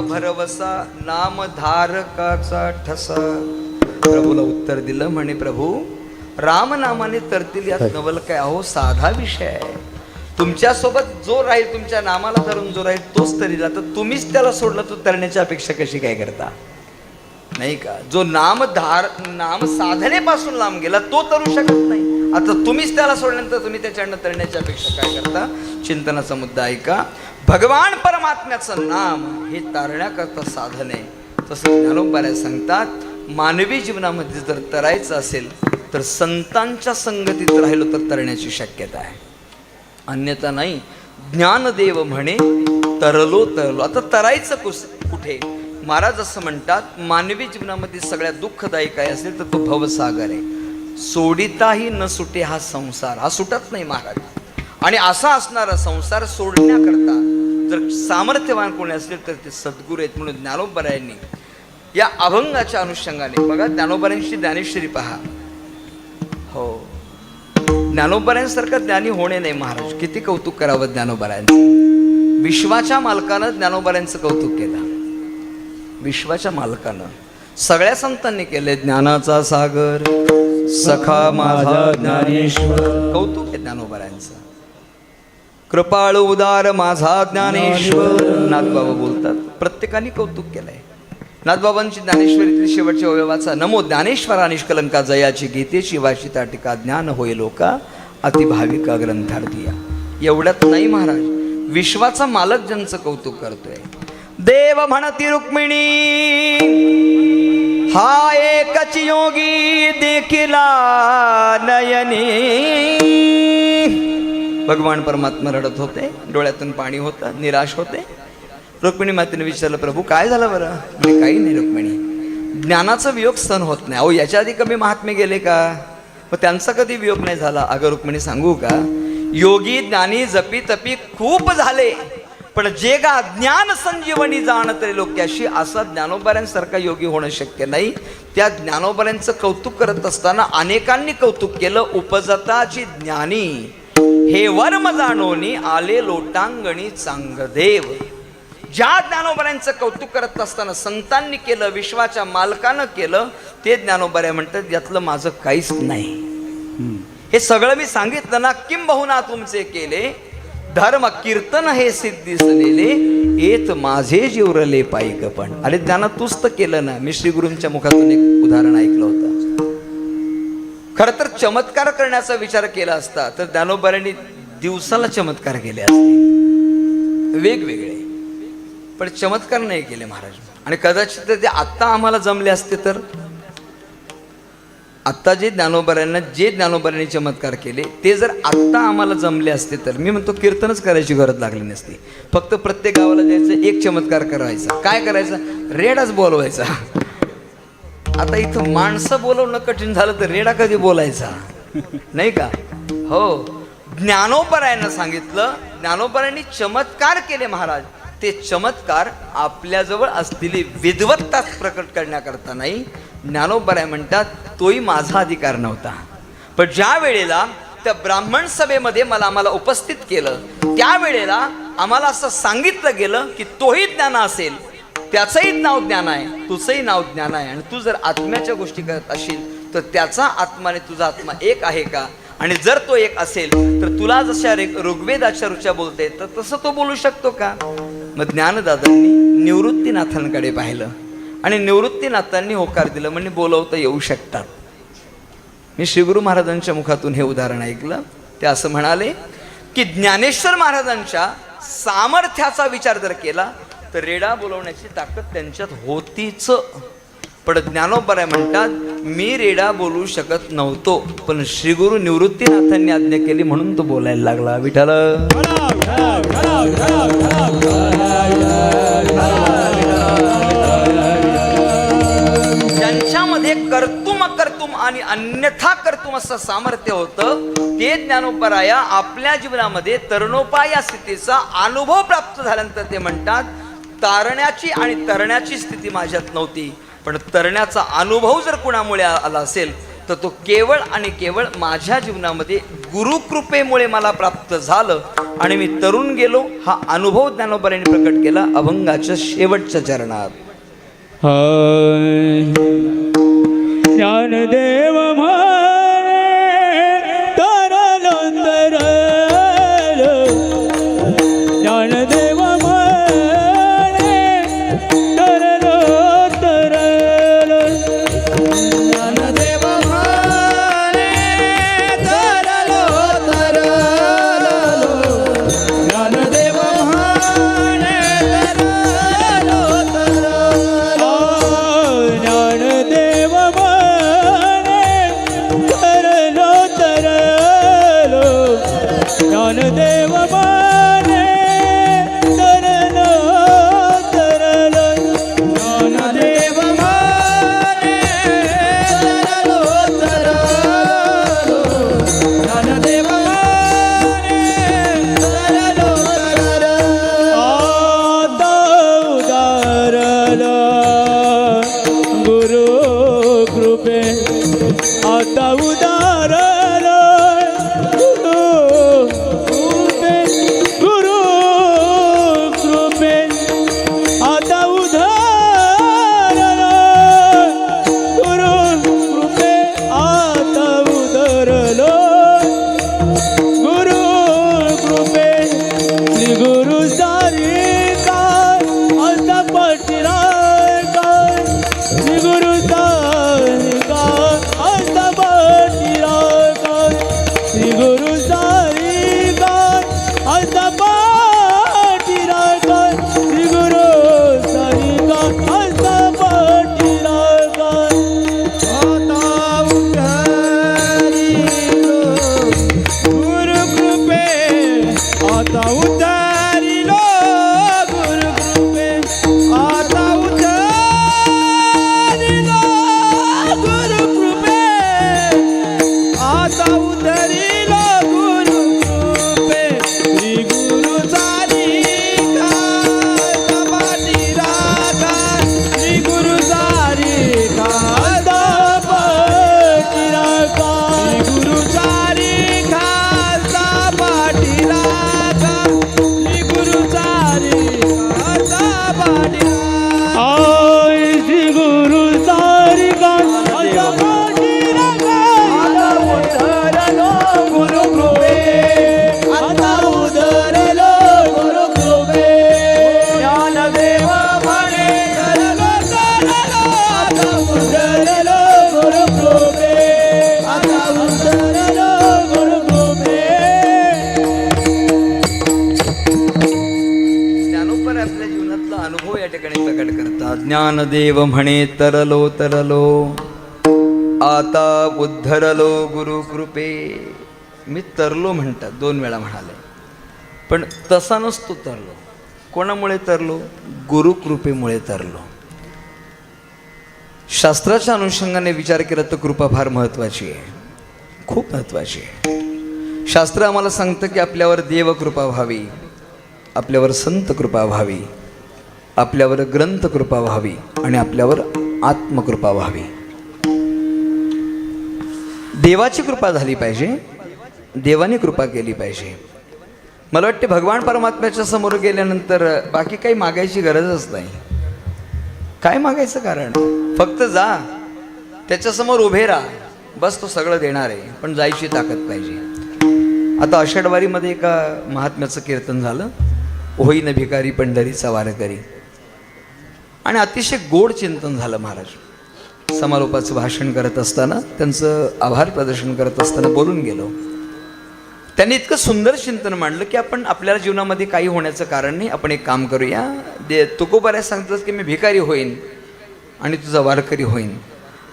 भरवसा नामधारकाचा ठसा. प्रभूला उत्तर दिलं, म्हणे प्रभू राम नामाने तरतील यात नवल काय? अहो साधा विषय आहे. तुमच्या सोबत जो राहील, तुमच्या नामाला धरून जो राहील तोच तरीला. तर तुम्हीच त्याला सोडलं तर तरण्याची अपेक्षा कशी काय करता? नाही का? जो नाम साधनेपासून लांब गेला तो तरू शकत नाही. आता तुम्हीच त्याला सोडल्यानंतर तुम्ही त्याच्याकडनं तरण्याची अपेक्षा काय करता? चिंतनाचा मुद्दा ऐका. भगवान परमात्म्याचं नाम हे तारण्याकरता साधन आहे. तसं ज्ञानोबाऱ्या सांगतात, मानवी जीवनामध्ये जर तरायचं असेल तर संतांच्या संगतीत राहिलो तर तरण्याची शक्यता आहे, अन्यथा नाही. ज्ञानदेव म्हणे तरलो तरलो. आता तरायचं कुठे? महाराज असं म्हणतात, मानवी जीवनामध्ये सगळ्यात दुःखदायी काय असेल तर तो भवसागर आहे. सोडिताही न सुटे हा संसार, हा सुटत नाही महाराज. आणि असा असणारा संसार सोडण्याकरता जर सामर्थ्यवान कोणी असेल तर ते सद्गुरू आहेत. म्हणून ज्ञानोबरायांनी या अभंगाच्या अनुषंगाने बघा, ज्ञानोबरांची ज्ञानेश्वरी पहा. हो, ज्ञानोबरांसारखं ज्ञानी होणे नाही महाराज. किती कौतुक करावं ज्ञानोबरांचं. विश्वाच्या मालकानं ज्ञानोबरांचं कौतुक केलं. विश्वाच्या मालकानं सगळ्या संतांनी केले. ज्ञानाचा सागर सखा माझा ज्ञानेश्वर, कौतुक आहे ज्ञानोबरांचं. कृपाळू उदार माझा ज्ञानेश्वर, नाथबाबा बोलतात. प्रत्येकाने कौतुक केलंय. नाथबाबांची ज्ञानेश्वरीतील शेवटच्या अवयवाचा नमो ज्ञानेश्वरा निष्कलंका जयाची गीतेची वाचिता टीका ज्ञान होय लोका अतिभाविका ग्रंथार्थिया. एवढ्यात नाही महाराज, विश्वाचा मालक ज्यांचं कौतुक करतोय. देव म्हणती रुक्मिणी हा एकच योगी देखिला नयनी. भगवान परमात्मा रडत होते, डोळ्यातून पाणी होतं, निराश होते. रुक्मिणी मातेने विचारलं, प्रभू काय झालं बरं? म्हणजे काही नाही रुक्मिणी, ज्ञानाचा वियोग सहन होत नाही. अहो याच्या आधी कमी महात्मे गेले का? मग त्यांचा कधी वियोग नाही झाला? अगं रुक्मिणी सांगू का, योगी ज्ञानी जपी तपी खूप झाले, पण जे गा ज्ञान संजीवनी जाणतरे लोक्याशी, असा ज्ञानोबरांसारखा योगी होणं शक्य नाही. त्या ज्ञानोबरांचं कौतुक करत असताना अनेकांनी कौतुक केलं. उपजताची ज्ञानी हे वर्म जाणोनी आले लोटांगणी चांगदेव. ज्या ज्ञानोबरांचं कौतुक करत असताना संतांनी केलं, विश्वाच्या मालकानं केलं, ते ज्ञानोबऱ्या म्हणतात यातलं माझं काहीच नाही. हे सगळं मी सांगितलं ना, किंबहुना तुमचे केले धर्म कीर्तन हे सिद्धीसलेले येत माझे जीवरले पायिक. पण अरे ज्ञाना तूच तर केलं ना. मी श्री गुरूंच्या मुखातून एक उदाहरण ऐकलं होतं. खरं तर चमत्कार करण्याचा विचार केला असता तर ज्ञानोबऱ्यांनी दिवसाला चमत्कार केले असते वेगवेगळे, पण चमत्कार नाही केले महाराज. आणि कदाचित ते आत्ता आम्हाला जमले असते तर, आत्ता जे ज्ञानोबरांनी चमत्कार केले ते जर आत्ता आम्हाला जमले असते तर, मी म्हणतो कीर्तनच करायची गरज लागली नसती. फक्त प्रत्येक गावाला जायचं, एक चमत्कार करायचा. काय करायचा? रेडाच बोलवायचा. आता इथं माणसं बोलवणं कठीण झालं तर रेडा कधी बोलायचा, नाही का? हो, ज्ञानोबरायांना सांगितलं, ज्ञानोबरांनी चमत्कार केले महाराज. ते चमत्कार आपल्याजवळ असलेली विद्वत्ता प्रकट करण्याकरता नाही. ज्ञानोबराय म्हणतात तोही माझा अधिकार नव्हता, पण ज्या वेळेला त्या ब्राह्मण सभेमध्ये आम्हाला उपस्थित केलं, त्यावेळेला आम्हाला असं सांगितलं गेलं की तोही ज्ञान असेल, त्याचंही नाव ज्ञान आहे, तुझंही नाव ज्ञान आहे. आणि तू जर आत्म्याच्या गोष्टी करत असशील तर त्याचा आत्मा आणि तुझा आत्मा एक आहे का? आणि जर तो एक असेल तर तुला जशा ऋग्वेदाच्या ऋचा बोलते तर तसं तो बोलू शकतो का? मग ज्ञानदादांनी निवृत्तीनाथांकडे पाहिलं आणि निवृत्तीनाथांनी होकार दिलं, म्हणजे बोलवता येऊ शकतात. मी श्रीगुरू महाराजांच्या मुखातून हे उदाहरण ऐकलं. ते असं म्हणाले की ज्ञानेश्वर महाराजांच्या सामर्थ्याचा विचार जर केला तर रेडा बोलवण्याची ताकद त्यांच्यात होतीच. पण ज्ञानोबराय म्हणतात मी रेडा बोलू शकत नव्हतो, पण श्रीगुरू निवृत्तीनाथांनी आज्ञा केली म्हणून तो बोलायला लागला. विठ्ठल ज्यांच्यामध्ये कर्तुम आणि अन्यथा कर्तुम असं सामर्थ्य होतं, ते ज्ञानोबराया आपल्या जीवनामध्ये तरुणोपाय या स्थितीचा अनुभव प्राप्त झाल्यानंतर ते म्हणतात तारण्याची आणि तरण्याची स्थिती माझ्यात नव्हती, पण तरण्याचा अनुभव जर कुणामुळे आला असेल तर तो केवळ आणि केवळ माझ्या जीवनामध्ये गुरुकृपेमुळे मला प्राप्त झालं आणि मी तरुण गेलो. हा अनुभव ज्ञानोबरांनी प्रकट केला अभंगाच्या शेवटच्या चरणात. ज्ञानदेव म्हणे तरलो तरलो, ज्ञानदेव म्हणे तरलो तरलो, ज्ञानदेव म्हणे तरलो तरलो, ज्ञानदेव म्हणे तरलो तरलो, ज्ञानदेव म्हणे ज्ञानदेव म्हणे तरलो तरलो, आता उद्धरलो गुरुकृपे. मी तरलो म्हणतात 2 वेळा म्हणाले, पण तसा नसतो तरलो. कोणामुळे तरलो? गुरुकृपेमुळे तरलो. शास्त्राच्या अनुषंगाने विचार केला तर कृपा फार महत्त्वाची आहे, खूप महत्त्वाची आहे. शास्त्र आम्हाला सांगतं की आपल्यावर देवकृपा व्हावी, आपल्यावर संत कृपा व्हावी, आपल्यावर ग्रंथ कृपा व्हावी आणि आपल्यावर आत्मकृपा व्हावी. देवाची कृपा झाली पाहिजे, देवाने कृपा केली पाहिजे. मला वाटते भगवान परमात्म्याच्या समोर गेल्यानंतर बाकी काही मागायची गरजच नाही. काय मागायचं कारण? फक्त जा, त्याच्यासमोर उभे राहा, बस तो सगळं देणार आहे. पण जायची ताकद पाहिजे. आता आषाढवारीमध्ये एका महात्म्याचं कीर्तन झालं, होईन भिकारी पंढरीचा वारकरी, आणि अतिशय गोड चिंतन झालं. महाराज समारोपाचं भाषण करत असताना, त्यांचं आभार प्रदर्शन करत असताना बोलून गेलो. त्यांनी इतकं सुंदर चिंतन मांडलं की आपण आपल्याला जीवनामध्ये काही होण्याचं कारण नाही, आपण एक काम करूया. तुकोबाऱ्या सांगतात की मी भिकारी होईन आणि तुझा वारकरी होईन.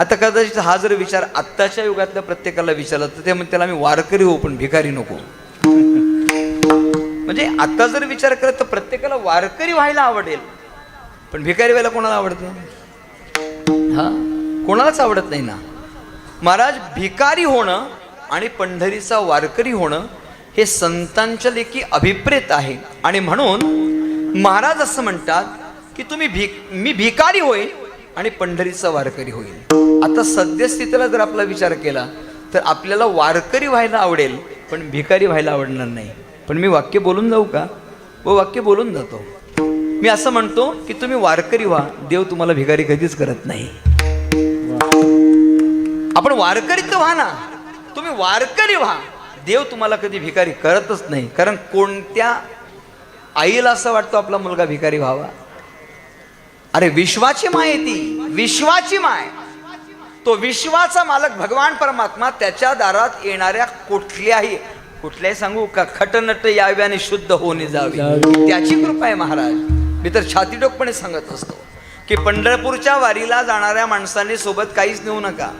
आता कदाचित हा जर विचार आत्ताच्या युगातल्या प्रत्येकाला विचारला तर ते म्हणते त्याला मी वारकरी होऊ पण भिकारी नको. म्हणजे आता जर विचार केला तर प्रत्येकाला वारकरी व्हायला आवडेल, पण भिकारी व्हायला कोणाला आवडते? हा, कोणालाच आवडत नाही ना. महाराज, भिकारी होणं आणि पंढरीचा वारकरी होणं हे संतांच्या लेखी अभिप्रेत आहे. आणि म्हणून महाराज असं म्हणतात की मी भिकारी होईल आणि पंढरीचा वारकरी होईल. आता सद्यस्थितीला जर आपला विचार केला तर आपल्याला वारकरी व्हायला आवडेल पण भिकारी व्हायला आवडणार नाही. पण मी वाक्य बोलून जाऊ का? व वाक्य बोलून जातो. मी असं म्हणतो की तुम्ही वारकरी व्हा, देव तुम्हाला भिकारी कधीच करत नाही. आपण वारकरी तर व्हा ना, तुम्ही वारकरी व्हा, देव तुम्हाला कधी भिकारी करतच नाही. कारण कोणत्या आईला असं वाटतं आपला मुलगा भिकारी व्हावा? अरे विश्वाची माय आहे ती, विश्वाची माय. तो विश्वाचा मालक भगवान परमात्मा त्याच्या दारात येणाऱ्या कुठल्याही सांगू का, खटनट याव्याने शुद्ध होणे जावे, त्याची कृपा आहे महाराज. मी तर छातीडोकपणे सांगत असतो की पंढरपूरच्या वारीला जाणाऱ्या माणसाने सोबत काहीच नेऊ नका,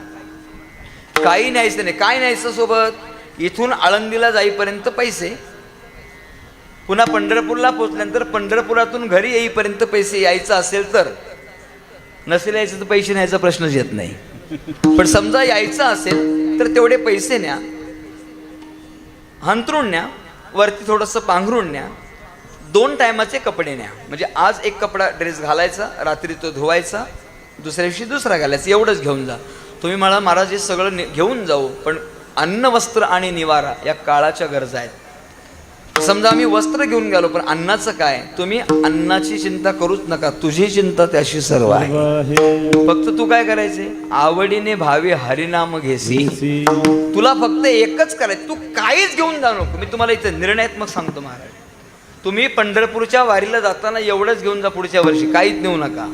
काही न्यायचं नाही. काय न्यायचं सोबत? इथून आळंदीला जाईपर्यंत पैसे, पुन्हा पंढरपूरला पोचल्यानंतर पंढरपुरातून घरी येईपर्यंत पैसे. यायचं असेल तर, नसेल यायचं तर पैसे न्यायचा प्रश्नच येत नाही. पण समजा यायचं असेल तर तेवढे पैसे न्या, हंतरून न्या, वरती थोडंसं पांघरून न्या, 2 टायमाचे कपडे न्या. म्हणजे आज एक कपडा ड्रेस घालायचा, रात्री तो धुवायचा, दुसऱ्या दिवशी दुसरा घालायचा, एवढंच घेऊन जा. तुम्ही मला महाराज हे सगळं घेऊन जाऊ, पण अन्न, वस्त्र आणि निवारा या काळाच्या गरजा आहेत. समजा आम्ही वस्त्र घेऊन गेलो पण अन्नाचं काय? तुम्ही अन्नाची चिंता करूच नका, तुझी चिंता त्याशी सर्व आहे. फक्त तू काय करायचे? आवडीने भावे हरिनाम घेसी. तुला फक्त एकच करायचं, तू काहीच घेऊन जाऊ नको. मी तुम्हाला इथं निर्णयात्मक सांगतो महाराज, तुम्ही पंढरपूरच्या वारीला जाताना एवढंच घेऊन जा, पुढच्या वर्षी काहीच नेऊ नका.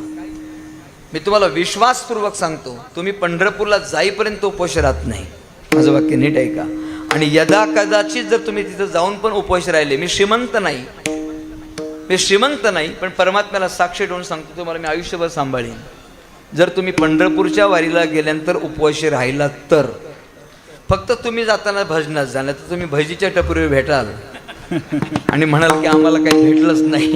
मी तुम्हाला विश्वासपूर्वक सांगतो, तुम्ही पंढरपूरला जाईपर्यंत उपवास राहत नाही. माझं वाक्य नीट ऐका. आणि यदा कदाचित जर तुम्ही तिथं जाऊन पण उपवास राहिले, मी श्रीमंत नाही, पण परमात्म्याला साक्ष ठेवून सांगतो तुम्हाला, मी आयुष्यभर सांभाळीन. जर तुम्ही पंढरपूरच्या वारीला गेल्यानंतर उपवाशी राहिला तर, फक्त तुम्ही जाताना भजनात जाणार तर तुम्ही भजीच्या टपरीवर भेटाल आणि म्हणाल की आम्हाला काही भेटलंच नाही.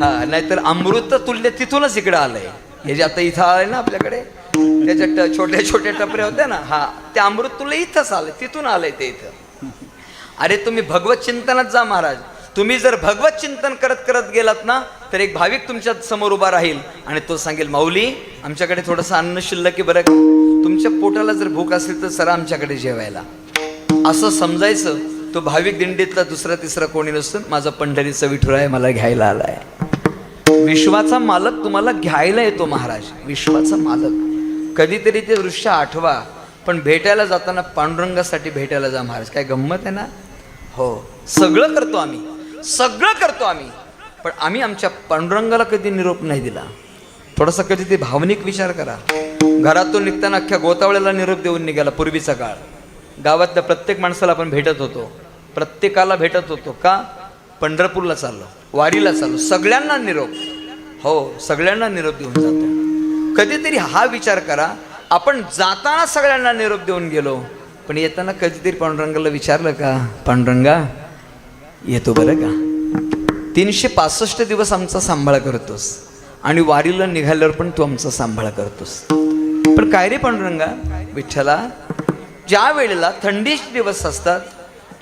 हा, नाहीतर अमृत तुल्य तिथूनच इकडे आलंय. हे जे आता इथं आलंय ना आपल्याकडे, त्याच्या छोट्या छोट्या टपऱ्या होत्या ना, हा, ते अमृत तुला इथंच आलंय, तिथून आलंय ते इथं. अरे तुम्ही भगवत चिंतनात जा महाराज. तुम्ही जर भगवत चिंतन करत करत गेलात ना तर एक भाविक तुमच्या समोर उभा राहील आणि तो सांगेल, माऊली आमच्याकडे थोडंसं अन्न शिल्लक आहे बरं, तुमच्या पोटाला जर भूक असेल तर सरा आमच्याकडे जेवायला. असं समजायचं. तो भाविक दिंडीतला दुसरा तिसरा कोणी नसतं, माझा पंढरीचा विठुरा आहे, मला घ्यायला आलाय. विश्वाचा मालक तुम्हाला घ्यायला येतो महाराज, विश्वाचा मालक. कधीतरी ते दृश्य आठवा, पण भेटायला जाताना पांडुरंगासाठी भेटायला जा महाराज. काय गंमत आहे ना? हो, सगळं करतो आम्ही, पण आम्ही आमच्या पांडुरंगाला कधी निरोप नाही दिला. थोडासा कधी ते भावनिक विचार करा. घरातून निघताना अख्ख्या गोतावळ्याला निरोप देऊन निघाला. पूर्वीचा काळ, गावातल्या प्रत्येक माणसाला आपण भेटत होतो, प्रत्येकाला भेटत होतो. का? पंढरपूरला चाललो, वारीला चाललो, सगळ्यांना निरोप. हो, सगळ्यांना निरोप देऊन जातो. कधीतरी हा विचार करा, आपण जाताना सगळ्यांना निरोप देऊन गेलो, पण येताना कधीतरी पांडुरंगाला विचारलं का, पांडुरंगा येतो बरं का? 365 दिवस आमचा सांभाळ करतोस आणि वारीला निघाल्यावर पण तू आमचा सांभाळ करतोस. पण काय रे पांडुरंगा, विठ्ठला, ज्या वेळेला थंडीचे दिवस असतात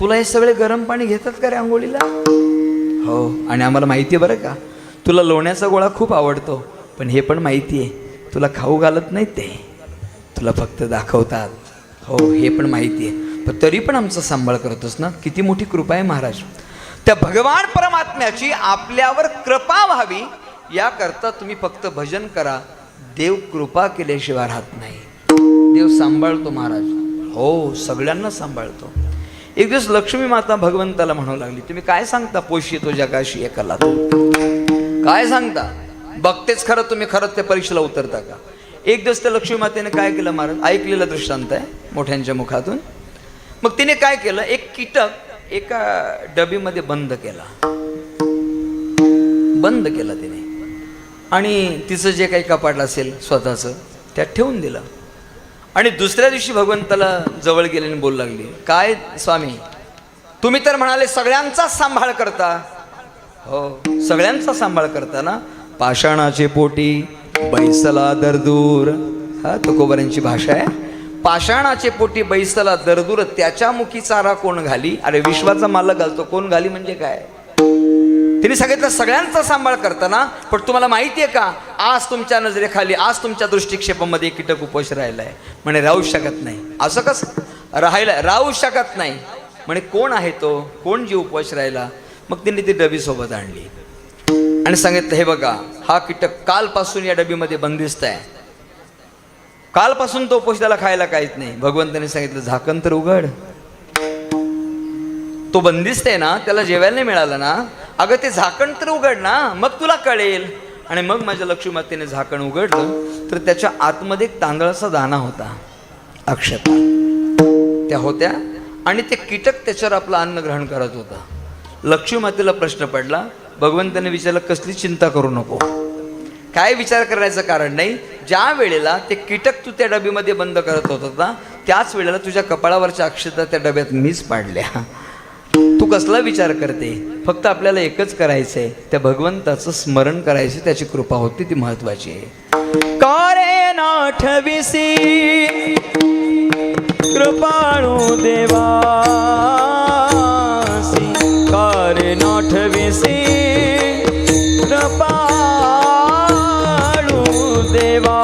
तुला हे सगळे गरम पाणी घेतात का रे आंघोळीला? हो, आणि आम्हाला माहिती आहे बरं का, तुला लोण्याचा गोळा खूप आवडतो, पण हे पण माहिती आहे तुला खाऊ घालत नाहीत ते, तुला फक्त दाखवतात. हो, हे पण माहिती आहे, पण तरी पण आमचा सांभाळ करतोस ना. किती मोठी कृपा आहे महाराज. त्या भगवान परमात्म्याची आपल्यावर कृपा व्हावी याकरता तुम्ही फक्त भजन करा. देव कृपा केल्याशिवाय राहत नाही. देव सांभाळतो महाराज. हो, सगळ्यांना सांभाळतो. एक दिवस लक्ष्मी माता भगवंताला म्हणू लागली, तुम्ही काय सांगता पोषितो जगाशी एकाला, काय सांगता? बघतेच खरं, तुम्ही खरंच त्या परीक्षेला उतरता का? एक दिवस त्या लक्ष्मी मातेने काय केलं महाराज, ऐकलेलं दृष्टांत आहे मोठ्यांच्या मुखातून. मग तिने काय केलं, एक कीटक एका डबीमध्ये बंद केला तिने, आणि तिचं जे काही कपाट असेल स्वतःचं त्यात ठेवून दिलं. आणि दुसऱ्या दिवशी भगवंताला जवळ गेले आणि बोलू लागली, काय स्वामी, तुम्ही तर म्हणाले सगळ्यांचाच सांभाळ करता. हो, सगळ्यांचा सांभाळ करता ना. पाषाणाचे पोटी बैसला दरदूर, हा तुकोबारांची भाषा आहे. पाषाणाचे पोटी बैसला दरदूर, त्याच्या मुखी चारा कोण घाली. अरे विश्वाचा मालक घालतो, कोण घाली म्हणजे काय? तिने सांगितलं सगळ्यांचा सांभाळ करताना, पण तुम्हाला माहिती आहे का, आज तुमच्या नजरेखाली, आज तुमच्या दृष्टिक्षेपामध्ये कीटक उपाशी राहिलाय. म्हणे राहू शकत नाही. असं कसं राहायला, राहू शकत नाही म्हणे. कोण आहे तो, कोण जीव उपाशी राहिला? मग तिने ती डबी सोबत आणली आणि सांगितलं, हे बघा, हा कीटक कालपासून या डबीमध्ये बंदिस्त आहे, कालपासून तो उपाशी, त्याला खायला काहीच नाही. भगवंताने सांगितलं, झाकण तर उघड, तो बंदिस्त आहे ना, त्याला जेवायला नाही मिळालं ना, अगं ते झाकण तर उघड ना, मग तुला कळेल. आणि मग माझ्या लक्ष्मी मातेने झाकण उघडलं तर त्याच्या आतमध्ये एक तांदळाचा दाणा होता, अक्षता त्या होत्या, आणि ते कीटक त्याच्यावर आपलं अन्न ग्रहण करत होता. लक्ष्मी मातेला प्रश्न पडला. भगवंताने विचारलं, कसली चिंता करू नको, काय विचार करायचं कारण नाही. ज्या वेळेला ते कीटक तू त्या डबीमध्ये बंद करत होता त्याच वेळेला तुझ्या कपाळावरच्या अक्षता त्या डब्यात मीच पाडल्या. तू कसला विचार करते? फक्त आपल्याला एकच करायचं आहे, त्या भगवंताचं स्मरण करायचं, त्याची कृपा होती ती महत्वाची आहे. करे नाठविसी कृपाळू देवासी, करे नाठविसी कृपाळू देवासी.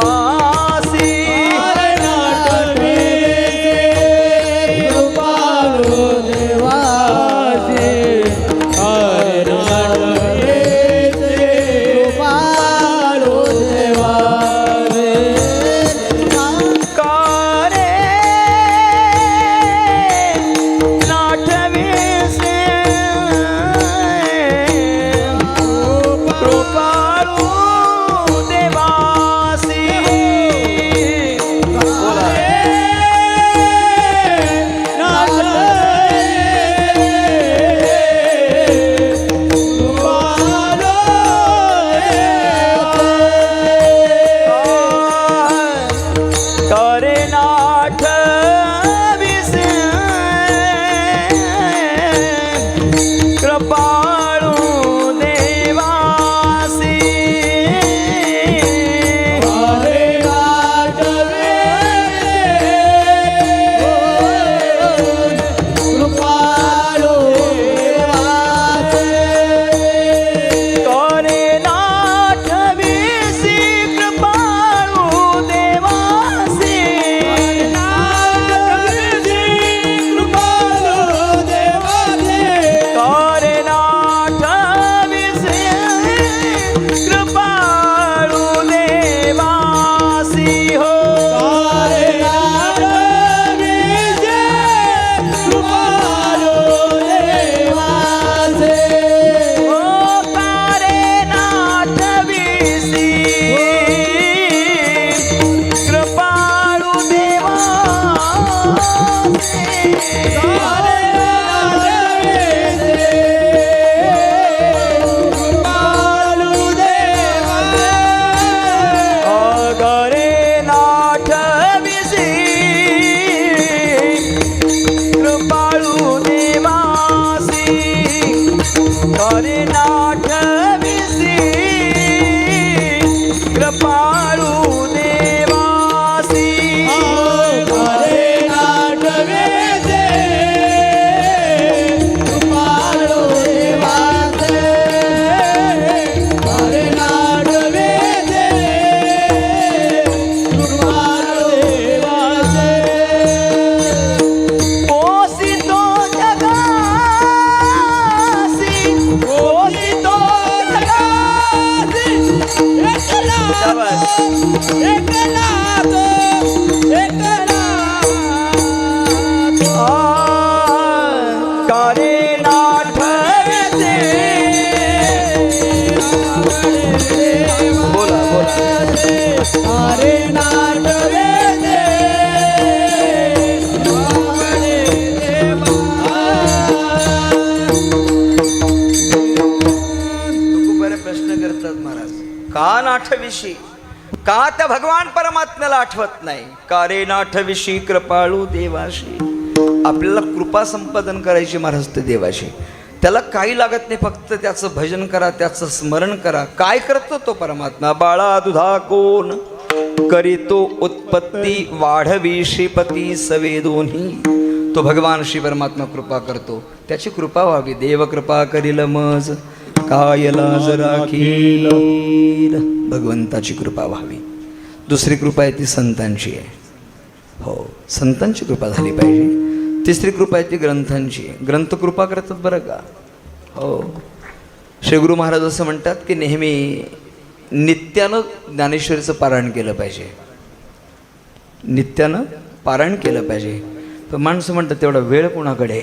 कृपाळू देवासी कृपाळू देवासी अरे नाटवे दे कृपाळू देवाचे अरे नाटवे दे कृपाळू देवाचे पोसितो जगासी पोसितो जगासी एकला तो कारे नाठवे बोला बोला अरे नाटवे दे तुकोबारे प्रश्न करतात महाराज, का नाठविशी, का त्या भगवान परमात्म्याला आठवत नाही? का रे नाठविशी कृपाळू देवाशी. आपल्याला कृपा संपादन करायची महाराज ते देवाशी. त्याला काही लागत नाही, फक्त त्याचं भजन करा, त्याचं स्मरण करा. काय करतो तो परमात्मा? बाळा दुधा कोण करीतो उत्पत्ती, वाढवी श्रीपती सवे दोन्ही. तो भगवान श्री परमात्मा कृपा करतो, त्याची कृपा व्हावी. देव कृपा करील मज काय लाज राखील. भगवंताची कृपा व्हावी. दुसरी कृपा आहे ती संतांची आहे. हो, संतांची कृपा झाली पाहिजे. तिसरी कृपा आहे ती ग्रंथांची आहे. ग्रंथ कृपा करतात बरं का. हो, श्री गुरु महाराज असं म्हणतात की नेहमी नित्यानं ज्ञानेश्वरीचं पारायण केलं पाहिजे. नित्यानं पारायण केलं पाहिजे. पण माणसं म्हणतात तेवढा वेळ कोणाकडे?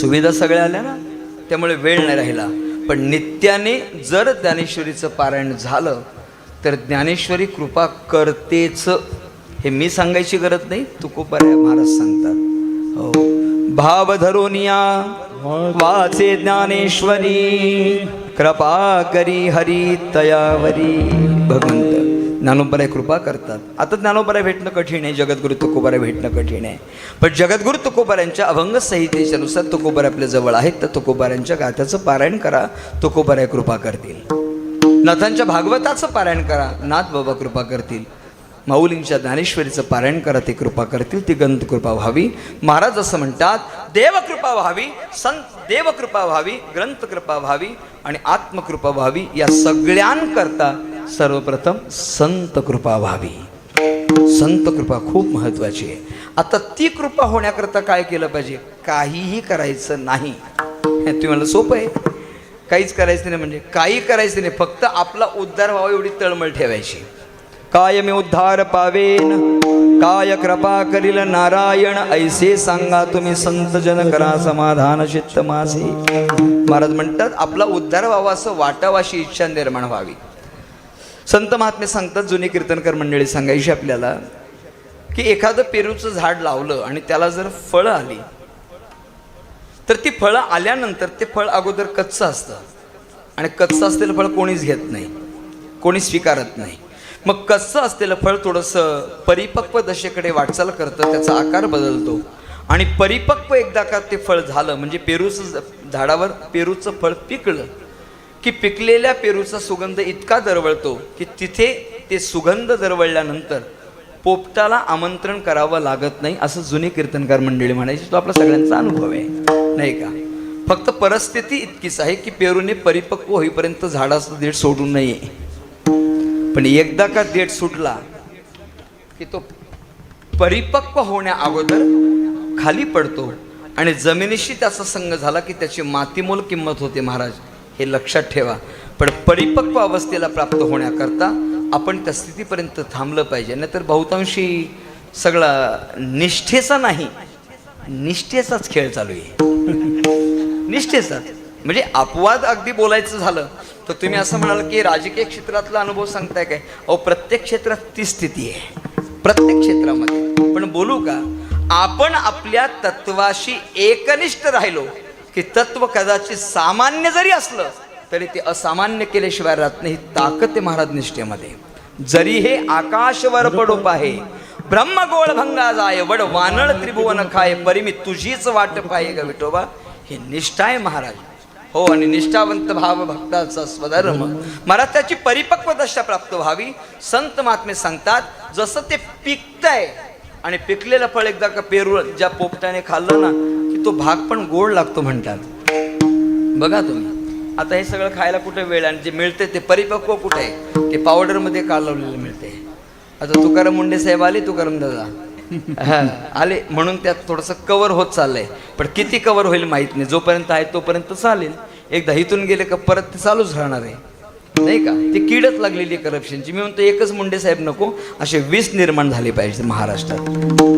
सुविधा सगळ्या आल्या ना, त्यामुळे वेळ नाही राहिला. पण नित्याने जर ज्ञानेश्वरीचं पारायण झालं तर ज्ञानेश्वरी कृपा करतेच. हे मी सांगायची गरज नाही, तुकोबाराय महाराज सांगतात. हो, भाव धरोनिया वाचे ज्ञानेश्वरी, कृपा करी हरी तयावरी. भगवंत ज्ञानोबाराय कृपा करतात. आता ज्ञानोबाराय भेटणं कठीण आहे, जगद्गुरु तुकोबाराय भेटणं कठीण आहे. पण जगद्गुरु तुकोबारायांच्या अभंग संहितेच्या नुसार तुकोबाराय आपल्या जवळ आहेत, तर तुकोबारायांच्या गाथ्याचं पारायण करा, तुकोबाराय कृपा करतील. नाथांच्या भागवताचं पारायण करा, नाथ बाबा कृपा करतील. माऊलींच्या ज्ञानेश्वरीचं पारायण करा, ते कृपा करतील. ती ग्रंथ कृपा व्हावी. महाराज असं म्हणतात, देवकृपा व्हावी, संत देवकृपा व्हावी, ग्रंथ कृपा व्हावी आणि आत्मकृपा व्हावी. या सगळ्यांकरता सर्वप्रथम संत कृपा व्हावी. संत कृपा खूप महत्त्वाची आहे. आता ती कृपा होण्याकरता काय केलं पाहिजे? काहीही करायचं नाही. तुम्ही मला सोपं आहे, काहीच करायचं नाही म्हणजे काही करायचं नाही, फक्त आपला उद्धार व्हावा एवढी तळमळ ठेवायची. काय मी उद्धार पावेन, काय कृपा करील नारायण, ऐसे सांगा तुम्ही संत जन करा समाधान चित्त माझे. महाराज म्हणतात आपला उद्धार व्हावा असं वाटावाशी इच्छा निर्माण व्हावी. संत महात्मे सांगतात, जुनी कीर्तनकर मंडळी सांगायची आपल्याला, की एखादं पेरूचं झाड लावलं आणि त्याला जर फळं आली तर ती फळं आल्यानंतर ते फळ अगोदर कच्चं असतं आणि कच्चं असलेलं फळ कोणीच घेत नाही, कोणी स्वीकारत नाही. मग कच्चं असलेलं फळ थोडंसं परिपक्व दशेकडे वाटचाल करतं, त्याचा आकार बदलतो आणि परिपक्व एकदा का ते फळ झालं म्हणजे पेरूचं झाडावर पेरूचं फळ पिकलं की पिकलेल्या पेरूचा सुगंध इतका दरवळतो की तिथे ते सुगंध दरवळल्यानंतर पोपटाला आमंत्रण करावं लागत नाही, असं जुनी कीर्तनकार मंडळी म्हणायची. तो आपला सगळ्यांचा अनुभव आहे, नाही का? फक्त परिस्थिती इतकीच आहे की पेरूने परिपक्व होईपर्यंत झाडाचं देठ सोडू नये. पण एकदा का देठ सुटला की तो परिपक्व होण्या अगोदर खाली पडतो आणि जमिनीशी त्याचा संग झाला की त्याची मातीमोल किंमत होते. महाराज हे लक्षात ठेवा. पण परिपक्व अवस्थेला प्राप्त होण्याकरता आपण त्या स्थितीपर्यंत थांबलं पाहिजे, नाहीतर बहुतांशी सगळा निष्ठेचा नाही, निष्ठेचाच खेळ चालू आहे. निष्ठेचाच म्हणजे अपवाद अगदी बोलायचं झालं तर तुम्ही असं म्हणाल की राजकीय क्षेत्रातला अनुभव सांगताय काय? अहो, प्रत्येक क्षेत्रात ती स्थिती आहे, प्रत्येक क्षेत्रामध्ये. पण बोलू का, आपण आपल्या तत्वाशी एकनिष्ठ राहिलो की तत्व कदाचित सामान्य जरी असलं तरी ते असामान्य केल्याशिवाय राहत नाही. ताकद आहे महाराज निष्ठेमध्ये. जरी हे आकाशवर पडो पाहे, ब्रह्मगोळ भंगा जाय, वड वानळ त्रिभुवन खाय, परिमी तुझीच वाट पाहे ग विठोबा. हे निष्ठा आहे महाराज. हो, आणि निष्ठावंत भाव भक्ताचा स्वधर्म. महाराज त्याची परिपक्व दशा प्राप्त व्हावी. संत महात्मे सांगतात जसं ते पिकतंय आणि पिकलेलं फळ एकदा का पेरू ज्या पोपटाने खाल्लं ना की तो भाग पण गोड लागतो म्हणतात. बघा तुम्ही आता हे सगळं खायला कुठे वेळ, आणि जे मिळते ते परिपक्व कुठे आहे, ते पावडरमध्ये कालवलेलं मिळते. आता तुकाराम मुंडे साहेब आले, तुकाराम दादा आले म्हणून त्यात थोडंसं कवर होत चाललंय, पण किती कवर होईल माहीत नाही. जोपर्यंत आहे तोपर्यंत चालेल, एकदा इथून गेले का परत ते चालूच राहणार आहे, नाही का. ती कीडच लागलेली आहे करप्शनची. मी म्हणतो एकच मुंडे साहेब नको, असे 20 निर्माण झाले पाहिजे महाराष्ट्रात,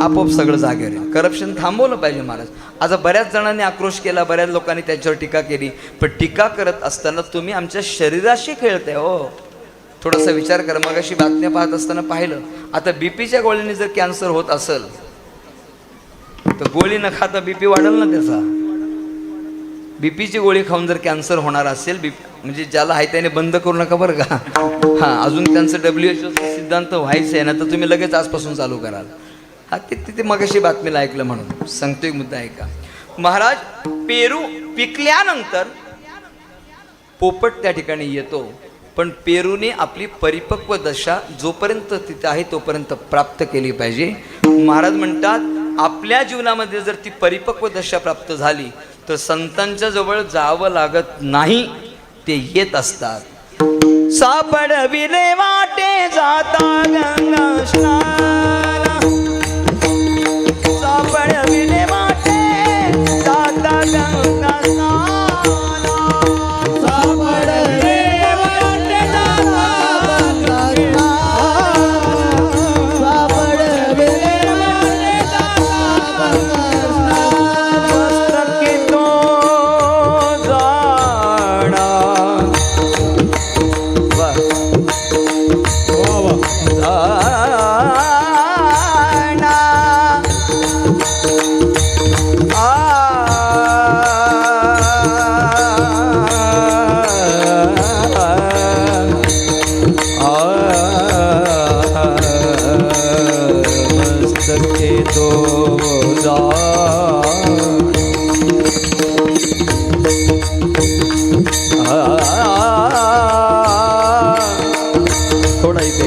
आपोआप सगळं जागेवर येईल. करप्शन थांबवलं पाहिजे महाराज. आता बऱ्याच जणांनी आक्रोश केला, बऱ्याच लोकांनी त्याच्यावर टीका केली, पण टीका करत असताना तुम्ही आमच्या शरीराशी खेळताय हो. थोडासा विचार करा. मग अशी बातम्या पाहत असताना पाहिलं, आता बीपीच्या गोळीने जर कॅन्सर होत असेल तर गोळी न खाता बीपी वाढेल ना त्याचा. बीपीची गोळी खाऊन जर कॅन्सर होणार असेल, म्हणजे ज्याला आहे त्याने बंद करू नका बरं का. हां, अजून त्यांचं WHO सिद्धांत व्हायचं आहे ना, तर तुम्ही लगेच आजपासून चालू कराल. हा, ते मग अशी बातमीला ऐकलं म्हणून सांगतो. एक मुद्दा ऐका महाराज. पेरू पिकल्यानंतर पोपट त्या ठिकाणी येतो, पण पेरूने आपली परिपक्व दशा जोपर्यंत तिथे आहे तोपर्यंत प्राप्त केली पाहिजे. महाराज म्हणतात आपल्या जीवनामध्ये जर ती परिपक्व दशा प्राप्त झाली तर संतांच्या जवळ जावं लागत नाही, ते येत असतात. सापडविले वाटे जाता गंगा स्नान, सापडविले वाटे जाता गंगा स्नान, सापडविले वाटे जाता गंगा स्नान, सापडविले वाटे जाता गंगा स्नान. वस्त्र की तो जाणा, थोडा इथे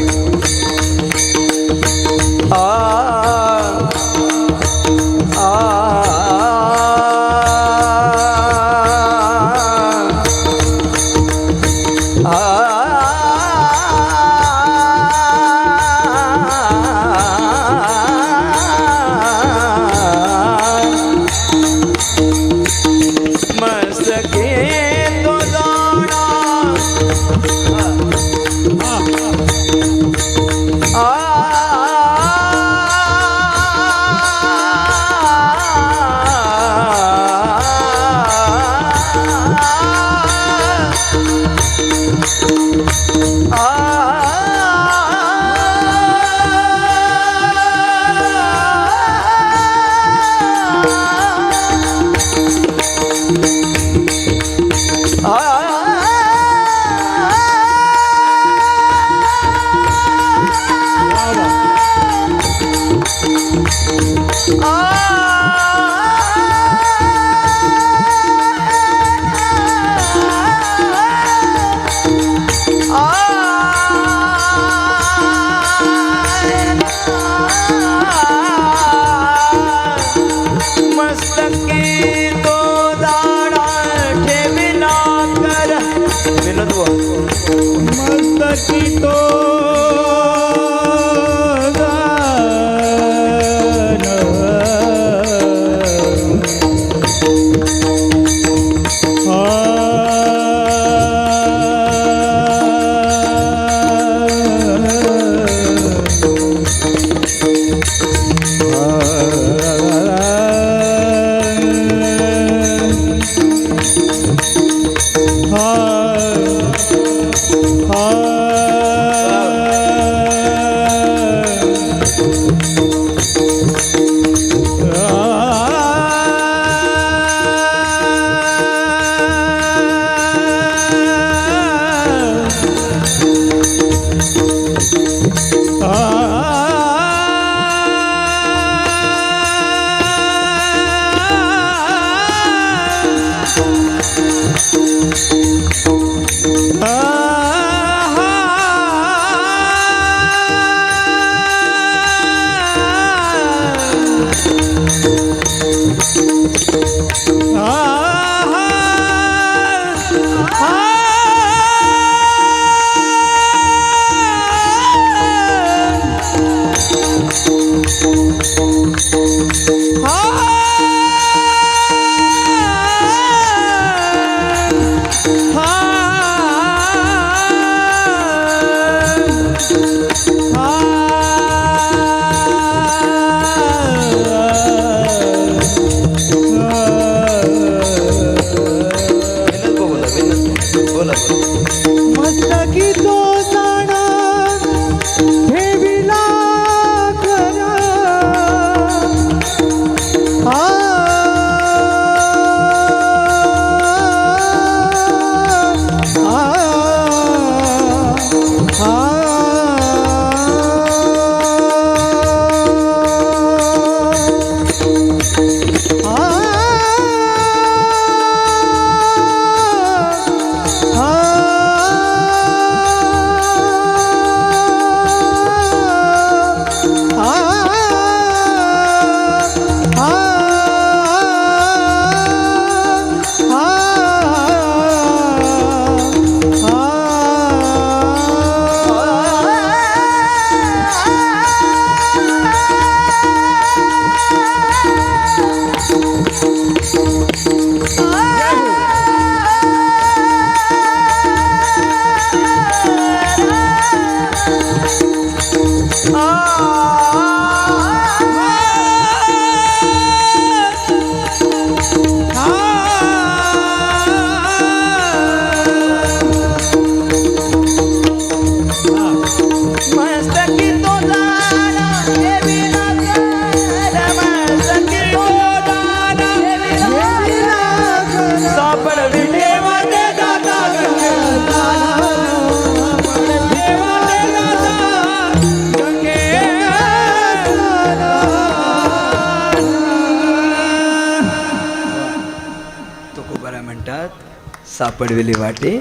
सापडविले वाटे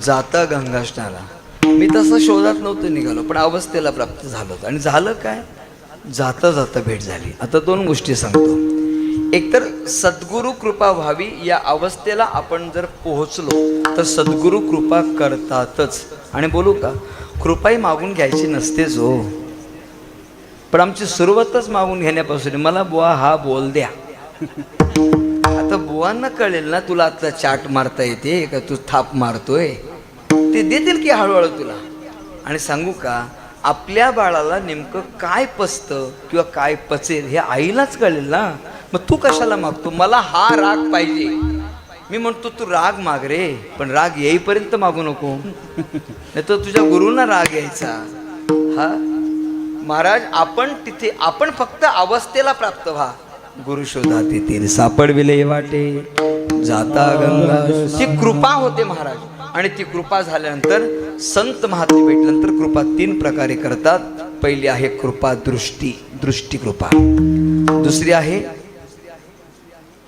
जाता गंगा स्नाला. मी तसं शोधात नव्हतं निघालो, पण अवस्थेला प्राप्त झालो. आणि झालं काय, जाता जाता भेट झाली. आता दोन गोष्टी सांगतो. एकतर सद्गुरु कृपा व्हावी या अवस्थेला आपण जर पोहोचलो तर सद्गुरु कृपा करतातच. आणि बोलू का, कृपाही मागून घ्यायची नसतेच हो, पण आमची सुरुवातच मागून घेण्यापासून. मला बुवा हा बोल द्या. आता बुवांना कळेल ना तुला आता चाट मारता येते का तू थाप मारतोय, ते देतील की हळूहळू तुला. आणि सांगू का, आपल्या बाळाला नेमकं काय पचतं किंवा काय पचेल हे आईलाच कळेल ना. मग तू कशाला मागतो, मला हा राग पाहिजे. मी म्हणतो तू राग माग रे, पण राग येईपर्यंत मागू नको, नाही तर तुझ्या गुरुंना राग यायचा. हा महाराज, आपण तिथे, आपण फक्त अवस्थेला प्राप्त व्हा. गुरु शोधा तेथे सापडविले वाटे जाता गंगा. ती कृपा होते महाराज. आणि ती कृपा झाल्यानंतर संत महात्मे भेटल्यानंतर कृपा तीन प्रकारे करतात. पहिली आहे कृपा दृष्टी, दृष्टी कृपा. दुसरी आहे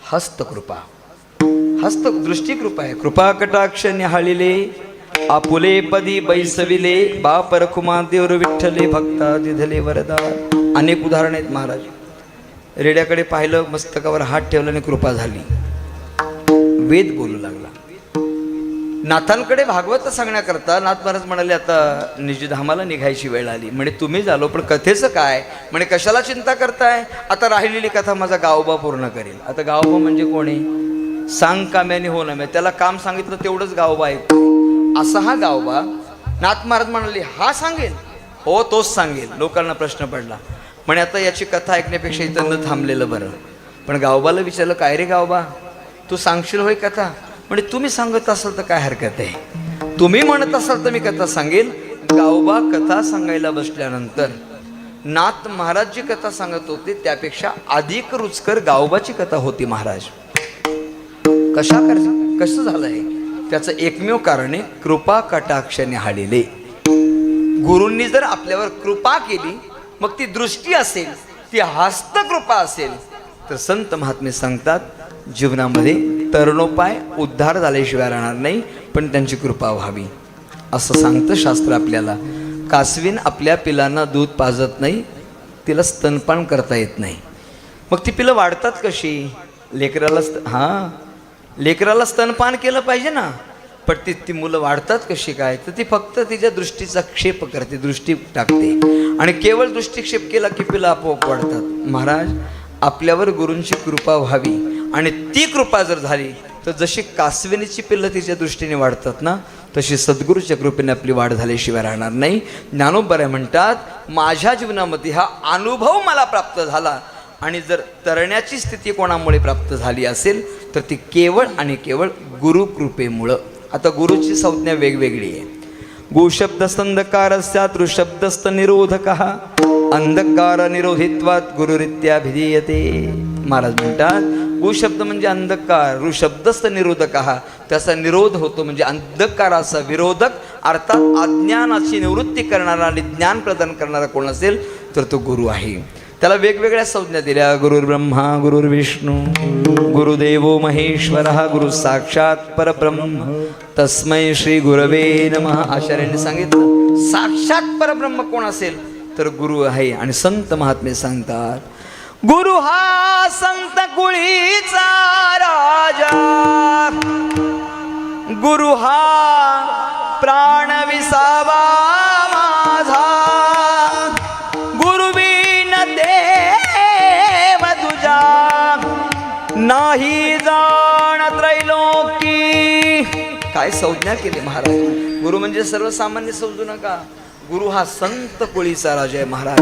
हस्तकृपा, हस्त दृष्टी कृपा आहे. कृपा कटाक्ष निहाळिले आपुले पदी बैसविले बाप रखुमा देवर विठ्ठले भक्ता दिधले वरदा. अनेक उदाहरण आहेत महाराज. रेड्याकडे पाहिलं, मस्तकावर हात ठेवल्याने कृपा झाली, वेद बोलू लागला. नाथांकडे भागवत सांगण्याकरता नाथ महाराज म्हणाले आता निजधामाला निघायची वेळ आली. म्हणे तुम्ही झालो, पण कथेचं काय. म्हणे कशाला चिंता करताय, आता राहिलेली कथा माझा गावोबा पूर्ण करेल. आता गावोबा म्हणजे कोणी, सांग काम्याने हो नम्या, त्याला काम सांगितलं तेवढंच गावोबा आहे. असा हा गावोबा. नाथ महाराज म्हणाले हा सांगेल, हो तोच सांगेल. लोकांना प्रश्न पडला. म्हणे आता याची कथा ऐकण्यापेक्षा इथं न थांबलेलं बरं. पण गावोबाला विचारलं काय रे गावोबा, तू सांगशील होय कथा. म्हणजे तुम्ही सांगत असाल तर काय हरकत आहे, तुम्ही म्हणत असाल तर मी कथा सांगेल. गावोबा कथा सांगायला बसल्यानंतर नाथ महाराज जी कथा सांगत होते त्यापेक्षा अधिक रुचकर गावोबाची कथा होती महाराज. कसं झालंय, त्याचं एकमेव कारण आहे कृपा कटाक्षाने हाडलेले. गुरूंनी जर आपल्यावर कृपा केली, मग ती दृष्टी असेल, ती हस्तकृपा असेल, तर संत महात्मे सांगतात जीवनामध्ये तरुणोपाय उद्धार झाल्याशिवाय राहणार नाही, पण त्यांची कृपा व्हावी असं सांगतं शास्त्र आपल्याला. कासवीन आपल्या पिलांना दूध पाजत नाही, तिला स्तनपान करता येत नाही. मग ती पिलं वाढतात कशी, लेकराला स्तनपान केलं पाहिजे ना, पण ती मुलं वाढतात कशी काय, तर ती फक्त तिच्या दृष्टीचा क्षेप करते, दृष्टी टाकते. आणि केवळ दृष्टिक्षेप केला की पिलं आपोआप वाढतात. महाराज, आपल्यावर गुरूंची कृपा व्हावी, आणि ती कृपा जर झाली तर जशी कासविनीची पिल्लं तिच्या दृष्टीने वाढतात ना, तशी सद्गुरूच्या कृपेने आपली वाढ झाल्याशिवाय राहणार नाही. ज्ञानोबराय म्हणतात माझ्या जीवनामध्ये हा अनुभव मला प्राप्त झाला. आणि जर तरण्याची स्थिती कोणामुळे प्राप्त झाली असेल तर ती केवळ आणि केवळ गुरुकृपेमुळं. आता गुरुची संज्ञा वेगवेगळी आहे. गुशब्दस्त अंधकारस्यात् ऋषब्दस्त निरोधकः अंधकार निरोधित्वात् गुरुरित्याभिधीयते. महाराज म्हणतात गुशब्द म्हणजे अंधकार, ऋषब्दस्त निरोधकः त्याचा निरोध होतो, म्हणजे अंधकाराचा विरोधक, अर्थात अज्ञानाची निवृत्ती करणारा आणि ज्ञान प्रदान करणारा कोण असेल तर तो गुरु आहे. त्याला वेगवेगळ्या संज्ञा दिल्या. गुरुर्ब्रह्मा गुरुर्विष्णू गुरुदेवो महेश्वरः गुरु साक्षात परब्रह्म तस्मै श्री गुरवे नमः. आचार्यांनी सांगितलं साक्षात परब्रह्म कोण असेल तर गुरु आहे. आणि संत महात्मे सांगतात गुरु हा संत कुळीचा राजा, गुरु हा प्राण विसावा माझा, गुरुविन देव तुझा नाही जाण त्रैलोकी. काय संज्ञा केली महाराज. गुरु म्हणजे सर्वसामान्य समजू नका. गुरु हा संत कुळीचा राजा आहे महाराज.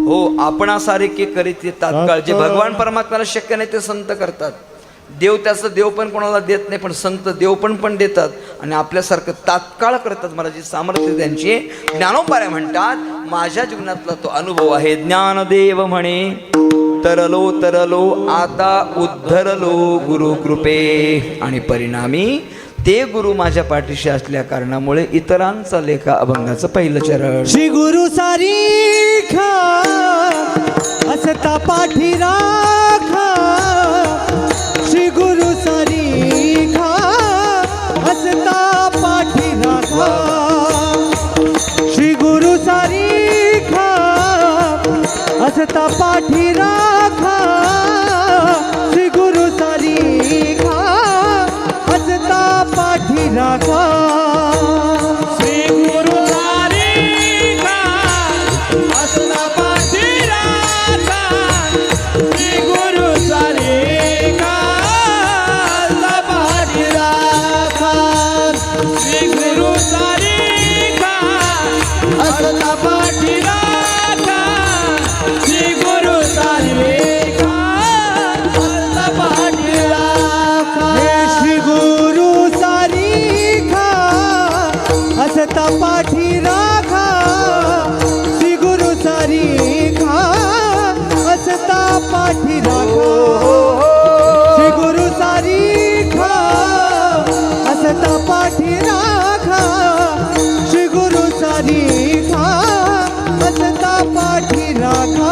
हो, आपणासारखे करीत तात्काळ जे भगवान परमात्म्याला शक्य नाही ते संत करतात. देव त्याचं देव पण कोणाला देत नाही, पण संत देव पण देतात आणि आपल्यासारखं तात्काळ करतात. मला जी सामर्थ्य त्यांची. ज्ञानोबराय म्हणतात माझ्या जीवनातला तो अनुभव आहे. ज्ञानदेव म्हणे तरलो तरलो आता उद्धरलो गुरु कृपे. आणि परिणामी ते गुरु माझ्या पाठीशी असल्या कारणामुळे इतरांचा लेखा अभंगाचं पहिलं चरण. श्री गुरु सारीखा असता पाठी राखा, श्री गुरु सारीखा हसता पाठी राखा श्री गुरु सारीखा हसता पाठी राखा श्री गुरु सारीखा हसता पाठी राखा श्री गुरु सारीखा हसता पाठी राखा श्री गुरु सारीखा हसता पाठी राखा श्री गुरु सारीखा हसता पाठी राखा हे श्री गुरु सारीखा हसता पाठी राखा श्री गुरु सारीखा हसता पाठी राखा श्री गुरु सारीखा हसता पाठी राखा श्री गुरु सारीखा हसता पाठी राखा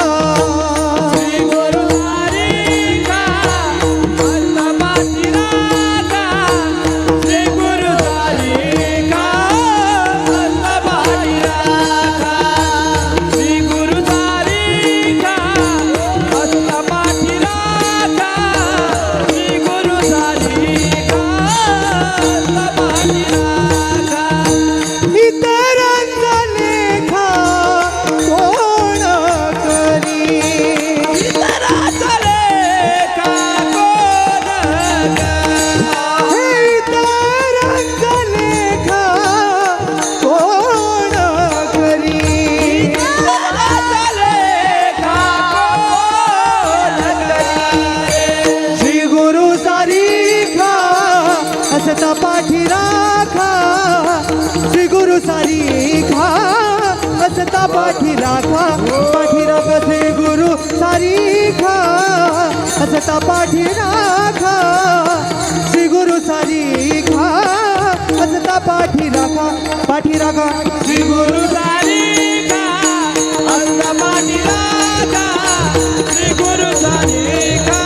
श्री गुरु सारीखा हसता पाठी राखा श्री गुरु सारीखा हसता पाठी राखा श्री गुरु सारीखा हसता पाठी राखा श्री गुरु सारीखा हसता पाठी राखा इतरांचा लेखा कोण करी इतरांचा लेखा कोण हे इतरांचा लेखा कोण करी इतरांचा लेखा कोण श्री गुरु सारीखा हसता पाठी राखा श्री गुरु सारीखा हसता पाठी राखा श्री गुरु सारीखा हसता पाठी राखा श्री गुरु सारीखा हसता पाठी राखा पाठी राखा श्री गुरु सारीखा हसता पाठी राखा श्री गुरु सारीखा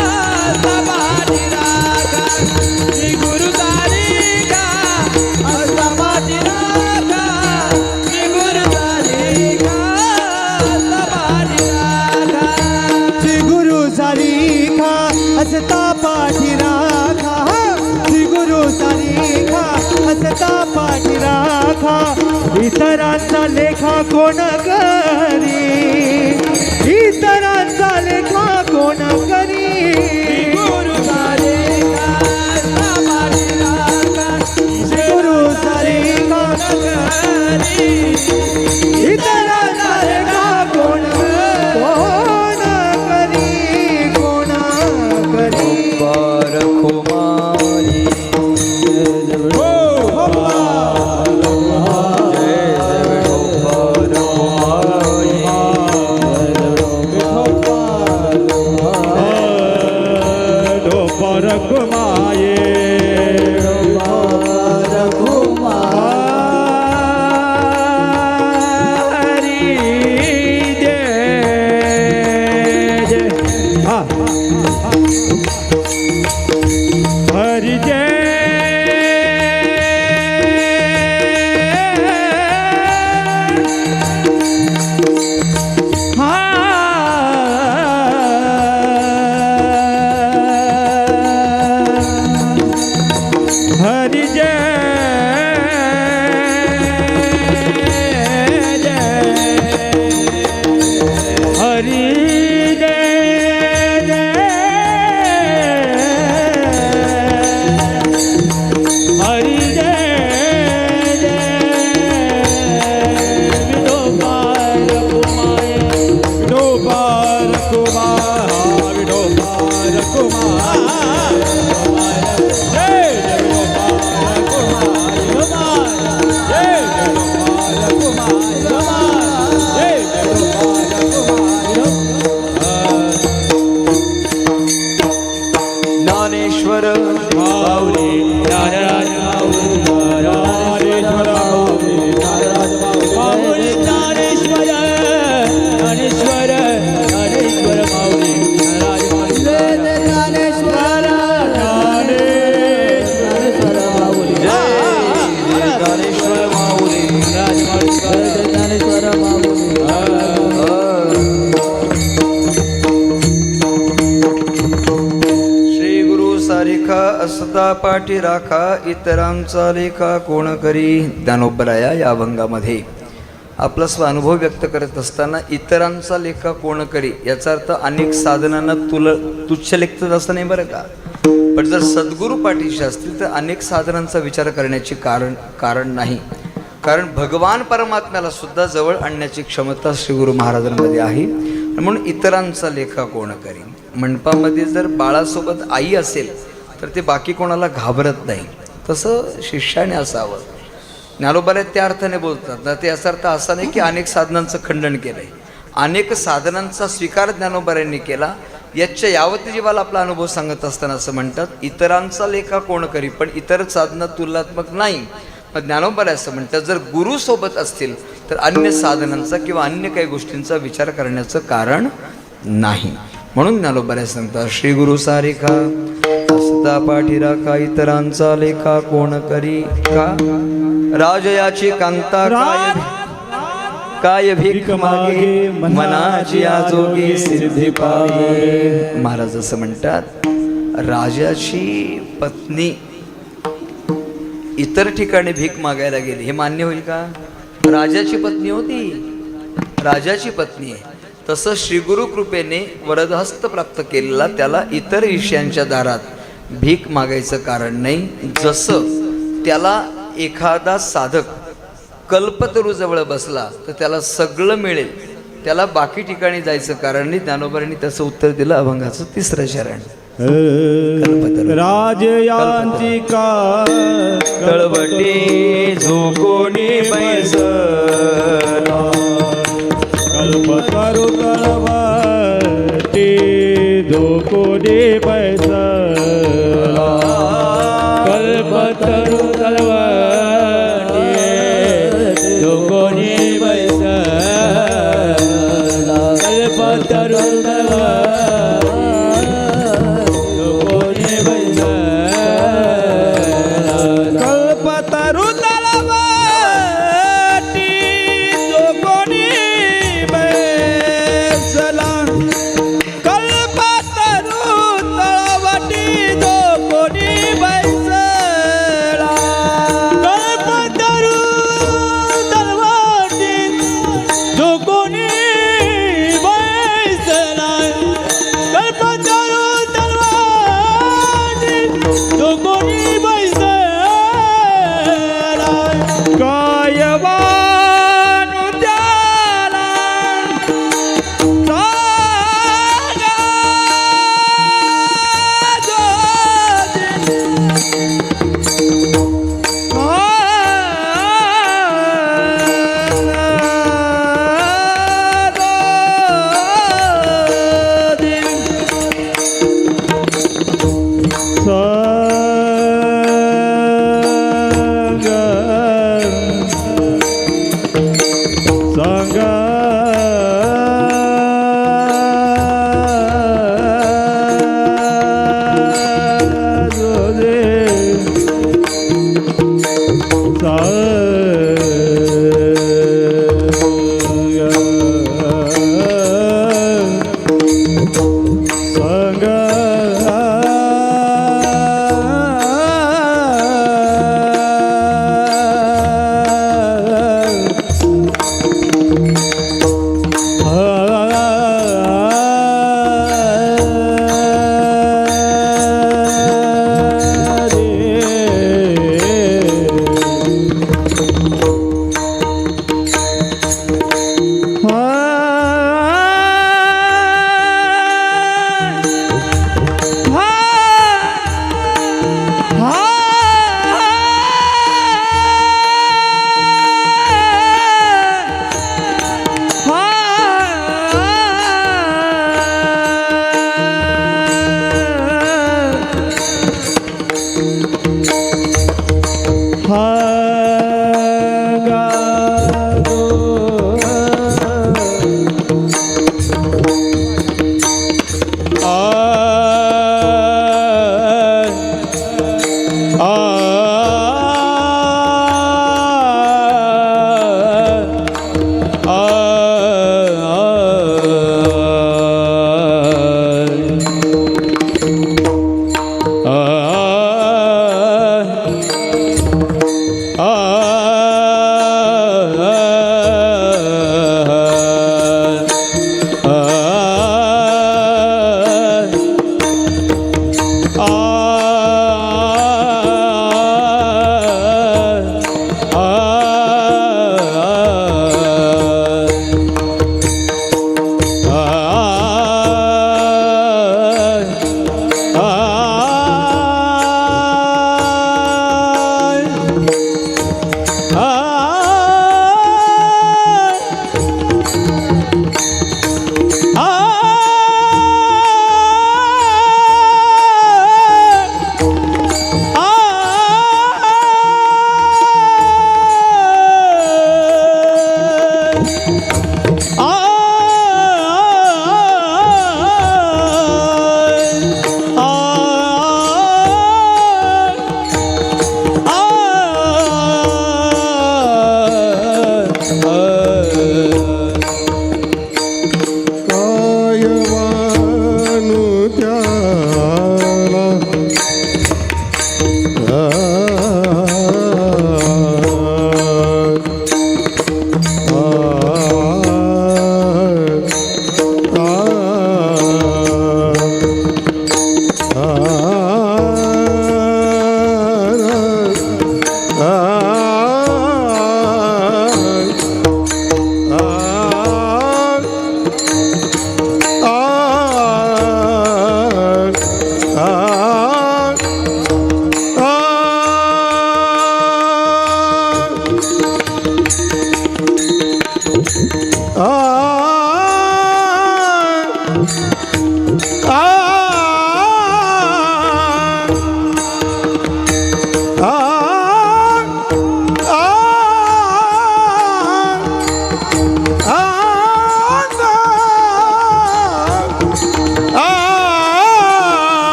हसता पाठी राखा श्री गुरु सारीखा हसता पाठी राखा श्री गुरु सारीखा हसता पाठी राखा श्री गुरु सारीखा हसता पाठी राखा श्री गुरु सारीखा हसता पाठी राखा इतरांचा लेखा कोण करी इतरांचा लेखा कोण करी गुरु सारीखा हसता पाठी राखा श्री गुरु सारीखा इतरांचा लेखा कोण कोण करी कोण करी खुमारी हरि हरि जय हरि हरि विठोबार कुमार विठोबार कुमार ज्ञानेश्वर माऊली ज्ञानराज माऊली माऊली ज्ञानेश्वर ज्ञानेश्वर ज्ञानेश्वर माऊली ज्ञानेश्वर ज्ञानेश्वर माऊली ज्ञानेश्वर माऊली ज्ञानेश्वर माऊली असता पाठी राखा इतरांचा लेखा कोण करी. ज्ञानोबराया या अभंगामध्ये आपला स्वानुभव व्यक्त करत असताना इतरांचा लेखा कोण करी याचा अर्थ अनेक साधनांना तुच्छ लेखत असं नाही बरं का. पण जर सद्गुरू पाठीशी असतील तर अनेक साधनांचा विचार करण्याची कारण नाही. कारण भगवान परमात्म्याला सुद्धा जवळ आणण्याची क्षमता श्री गुरु महाराजांमध्ये आहे. म्हणून इतरांचा लेखा कोण करी. मंडपामध्ये जर बाळासोबत आई असेल तर ते बाकी कोणाला घाबरत नाही. तसं शिष्याने असावं. ज्ञानोबा त्या अर्थाने बोलतात ना, ते याचा अर्थ असा नाही की अनेक साधनांचं खंडन केलंय. अनेक साधनांचा स्वीकार ज्ञानोबाऱ्यांनी केला. याच्या यावती जीवाला आपला अनुभव सांगत असताना असं म्हणतात इतरांचा लेखा कोण करी. पण इतर साधना तुलनात्मक नाही. मग ज्ञानोबा असं म्हणतात जर गुरु सोबत असतील तर अन्य साधनांचा किंवा अन्य काही गोष्टींचा विचार करण्याचं कारण नाही. म्हणून ज्ञानोबा सांगतात श्री गुरु सारेखा असता पाठी राखा इतरांचा लेखा कोण करी. का राजयाची कांता काय भीक मागे मनाची आजोगी सिद्धी पावे. महाराज असं म्हणतात राजाची पत्नी इतर ठिकाणी भीक मागायला गेली हे मान्य होईल का. राजाची पत्नी होती, राजाची पत्नी आहे. तसं श्रीगुरु कृपेने वरदहस्त प्राप्त केलेला त्याला इतर विषयांच्या दारात भीक मागायचं कारण नाही. जसं त्याला एखादा साधक कल्पतरूजवळ बसला तर त्याला सगळं मिळेल, त्याला बाकी ठिकाणी जायचं कारण नाही. ज्ञानोबांनी त्याचं उत्तर दिलं अभंगाचं 3रं चरण. राजयांची का तळवटी झोकोनी बैसला कल्पतरू तळवटी झोकोनी बैसला कल्पतरू तळवटी झोकोनी बैसला कल्पतरू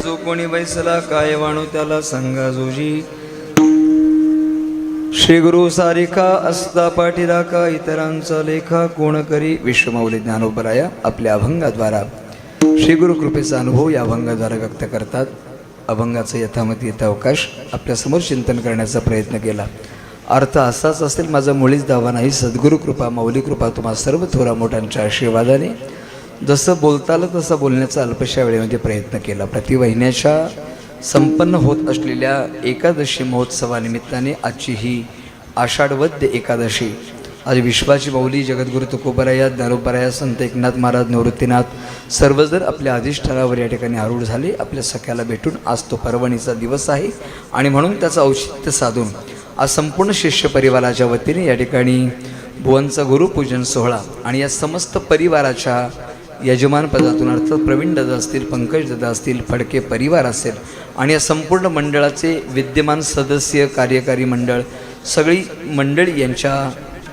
जो कोणी बैसला काय वाणू त्याला सांगा जोजी. श्री गुरु सारिका असता पाठीराखा इतरांचा लेखा कोण करी. विश्वमाऊली ज्ञानोबराया आपल्या अभंगाद्वारा श्री गुरु कृपेचा अनुभव या अभंगाद्वारा व्यक्त करतात. अभंगाचा यथामती यथावकाश आपल्यासमोर चिंतन करण्याचा प्रयत्न केला. अर्थ असाच असेल, माझा मुळीच दावा नाही. सद्गुरु कृपा माऊली कृपा तुम्हा सर्व थोरा मोठ्यांच्या आशीर्वादाने जसं बोलता आलं तसं बोलण्याचा अल्पशा वेळेमध्ये प्रयत्न केला. प्रतिवहिन्याच्या संपन्न होत असलेल्या एकादशी महोत्सवानिमित्ताने आजची ही आषाढवद्य एकादशी. आज विश्वाची माऊली जगद्गुरु तुकोबराया ज्ञानोबराया संत एकनाथ महाराज निवृत्तीनाथ सर्वजण आपल्या अधिष्ठानावर या ठिकाणी आरूढ झाले. आपल्या सख्याला भेटून आज तो पर्वणीचा दिवस आहे आणि म्हणून त्याचं औचित्य साधून आज संपूर्ण शिष्य परिवाराच्या वतीने या ठिकाणी बुवांचा गुरुपूजन सोहळा आणि या समस्त परिवाराच्या यजमान पदातून अर्थात प्रवीण दादा असतील, पंकज दादा असतील, फडके परिवार असेल आणि या संपूर्ण मंडळाचे विद्यमान सदस्य, कार्यकारी मंडळ, सगळी मंडळी यांच्या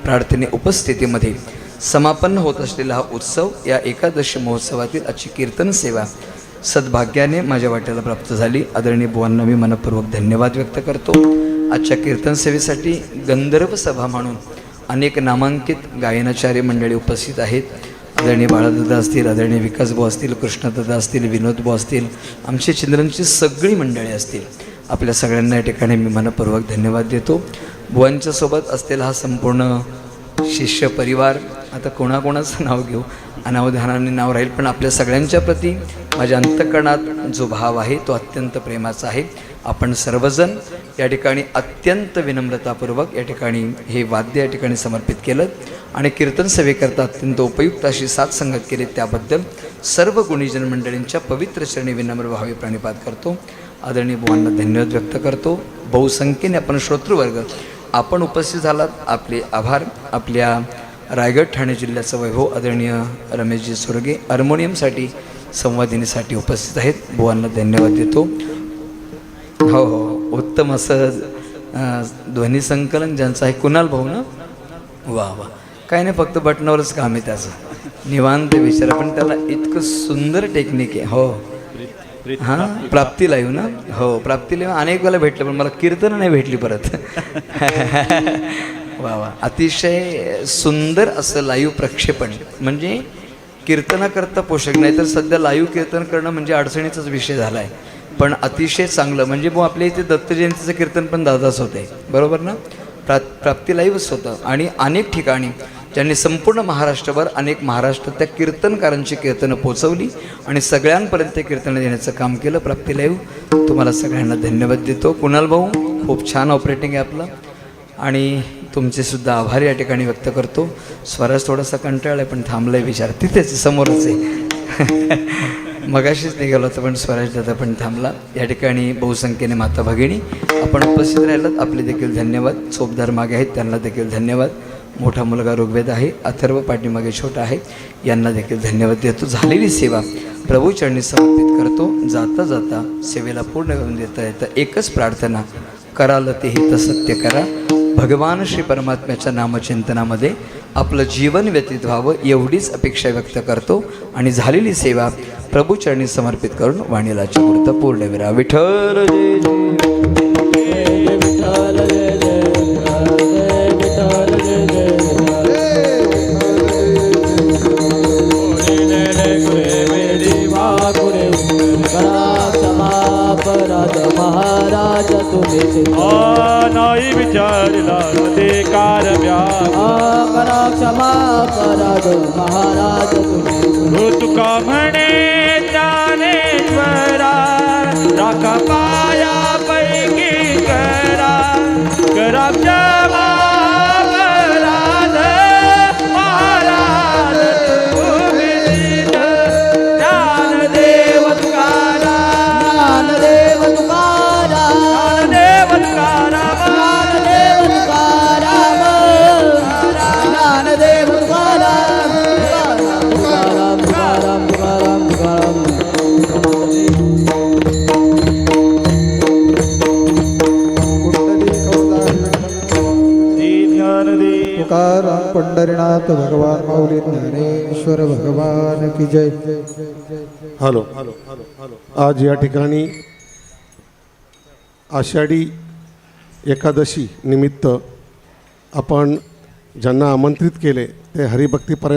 प्रार्थने उपस्थितीमध्ये समापन्न होत असलेला हा उत्सव, या एकादशी महोत्सवातील आजची कीर्तन सेवा सद्भाग्याने माझ्या वाट्याला प्राप्त झाली. आदरणीय बुवांना मी मनपूर्वक धन्यवाद व्यक्त करतो. आजच्या कीर्तन सेवेसाठी गंधर्व सभा म्हणून अनेक नामांकित गायनाचार्य मंडळी उपस्थित आहेत. आदरणीय बाळादादा असतील, आदरणीय विकासभाऊ असतील, कृष्णदादा असतील, विनोदभाऊ असतील, आमची चिंद्रांची सगळी मंडळी असतील. आपल्या सगळ्यांना या ठिकाणी मी मनपूर्वक धन्यवाद देतो. बुवांच्या सोबत असलेला हा संपूर्ण शिष्य परिवार, आता कोणाकोणाचं नाव घेऊ, अनावधानाने नाव राहील, पण आपल्या सगळ्यांच्या प्रती माझ्या अंतःकरणात जो भाव आहे तो अत्यंत प्रेमाचा आहे. आपण सर्वजण या ठिकाणी अत्यंत विनम्रतापूर्वक या ठिकाणी हे वाद्य या ठिकाणी समर्पित केलं आणि कीर्तन सेवेकरता अत्यंत उपयुक्त अशी साथ संगत केली, त्याबद्दल सर्व गुणीजन मंडळींच्या पवित्र चरणी विनम्र भावे प्रणिपात करतो. आदरणीय बुवांना धन्यवाद व्यक्त करतो. बहुसंख्येने आपण श्रोतृवर्ग आपण उपस्थित झालात, आपले आभार. आपल्या रायगड ठाणे जिल्ह्याचं वैभव आदरणीय रमेशजी सुरगे हार्मोनियमसाठी संवादिनीसाठी उपस्थित आहेत. बुवांना धन्यवाद देतो. हो हो, उत्तम असं ध्वनी संकलन ज्यांचं आहे, कुणाल भाऊ ना, वा वा. काय नाही, फक्त बटनावरच काम आहे त्याचं, निवांत विचार, पण त्याला इतकं सुंदर टेक्निक आहे. हो हां, प्राप्ती लाईव्ह ना, हो प्राप्ती लाईव्ह अनेक वेळेला भेटलं, पण मला कीर्तन नाही भेटली परत. वा वा, अतिशय सुंदर असं लाईव्ह प्रक्षेपण, म्हणजे कीर्तनाकरता पोषक. नाही तर सध्या लाईव्ह कीर्तन करणं म्हणजे अडचणीचाच विषय झाला आहे, पण अतिशय चांगलं. म्हणजे मग आपल्या इथे दत्त जयंतीचं कीर्तन पण दादाच होते, बरोबर ना, प्राप्ती लाईव्हच होतं. आणि अनेक ठिकाणी ज्यांनी संपूर्ण महाराष्ट्रभर अनेक महाराष्ट्रात त्या कीर्तनकारांची कीर्तनं पोचवली आणि सगळ्यांपर्यंत ते कीर्तनं देण्याचं काम केलं. प्राप्ती लाईव्ह तुम्हाला सगळ्यांना धन्यवाद देतो. कुणाल भाऊ खूप छान ऑपरेटिंग आहे आपलं आणि तुमचेसुद्धा आभार या ठिकाणी व्यक्त करतो. स्वराज थोडासा कंटाळा आहे, पण थांबला आहे विचार, तिथेच समोरच आहे. मगाशीच निघालो होतं, पण स्वराज दादा पण थांबला. या ठिकाणी बहुसंख्येने माता भगिनी आपण उपस्थित राहिलात, आपले देखील धन्यवाद. चोपदार मागे आहेत, त्यांना देखील धन्यवाद. मोठा मुलगा ऋग्वेद आहे, अथर्व पाठीमागे छोटा आहे, यांना देखील धन्यवाद देतो. झालेली सेवा प्रभू चरणी समर्पित करतो. जाता जाता सेवेला पूर्ण करून देता येतं एकच प्रार्थना, कराल ते हित सत्य करा. भगवान श्री परमात्म्याच्या नामचिंतनामध्ये आपलं जीवन व्यतीत व्हावं एवढीच अपेक्षा व्यक्त करतो आणि झालेली सेवा प्रभू चरणी समर्पित करून वाणीलाची पुरता पूर्णविरा. विठ्ठल जय जय, विठ्ठल जय जय, विठ्ठल जय जय. करा क्षमा करा गो महाराज तुम्ही तुका म्हणे ज्ञानेश्वरा राखा पाया पैकी करा करा क्षमा अपराध महाराज तुम्ही दीन ज्ञानदेव तुकाराम ज्ञानदेव तुकाराम ज्ञानदेव तुकाराम ज्ञानदेव तुकाराम ज्ञानदेव तुकाराम तुकाराम तुकाराम तुकाराम तुकाराम ज्ञानदेव तुकाराम पंढरीनाथ भगवान माऊली ज्ञानेश्वर भगवान की जय. हॅलो आज या ठिकाणी आषाढी एकादशी निमित्त आपण ज्यांना आमंत्रित केले ते हरिभक्तीपरायण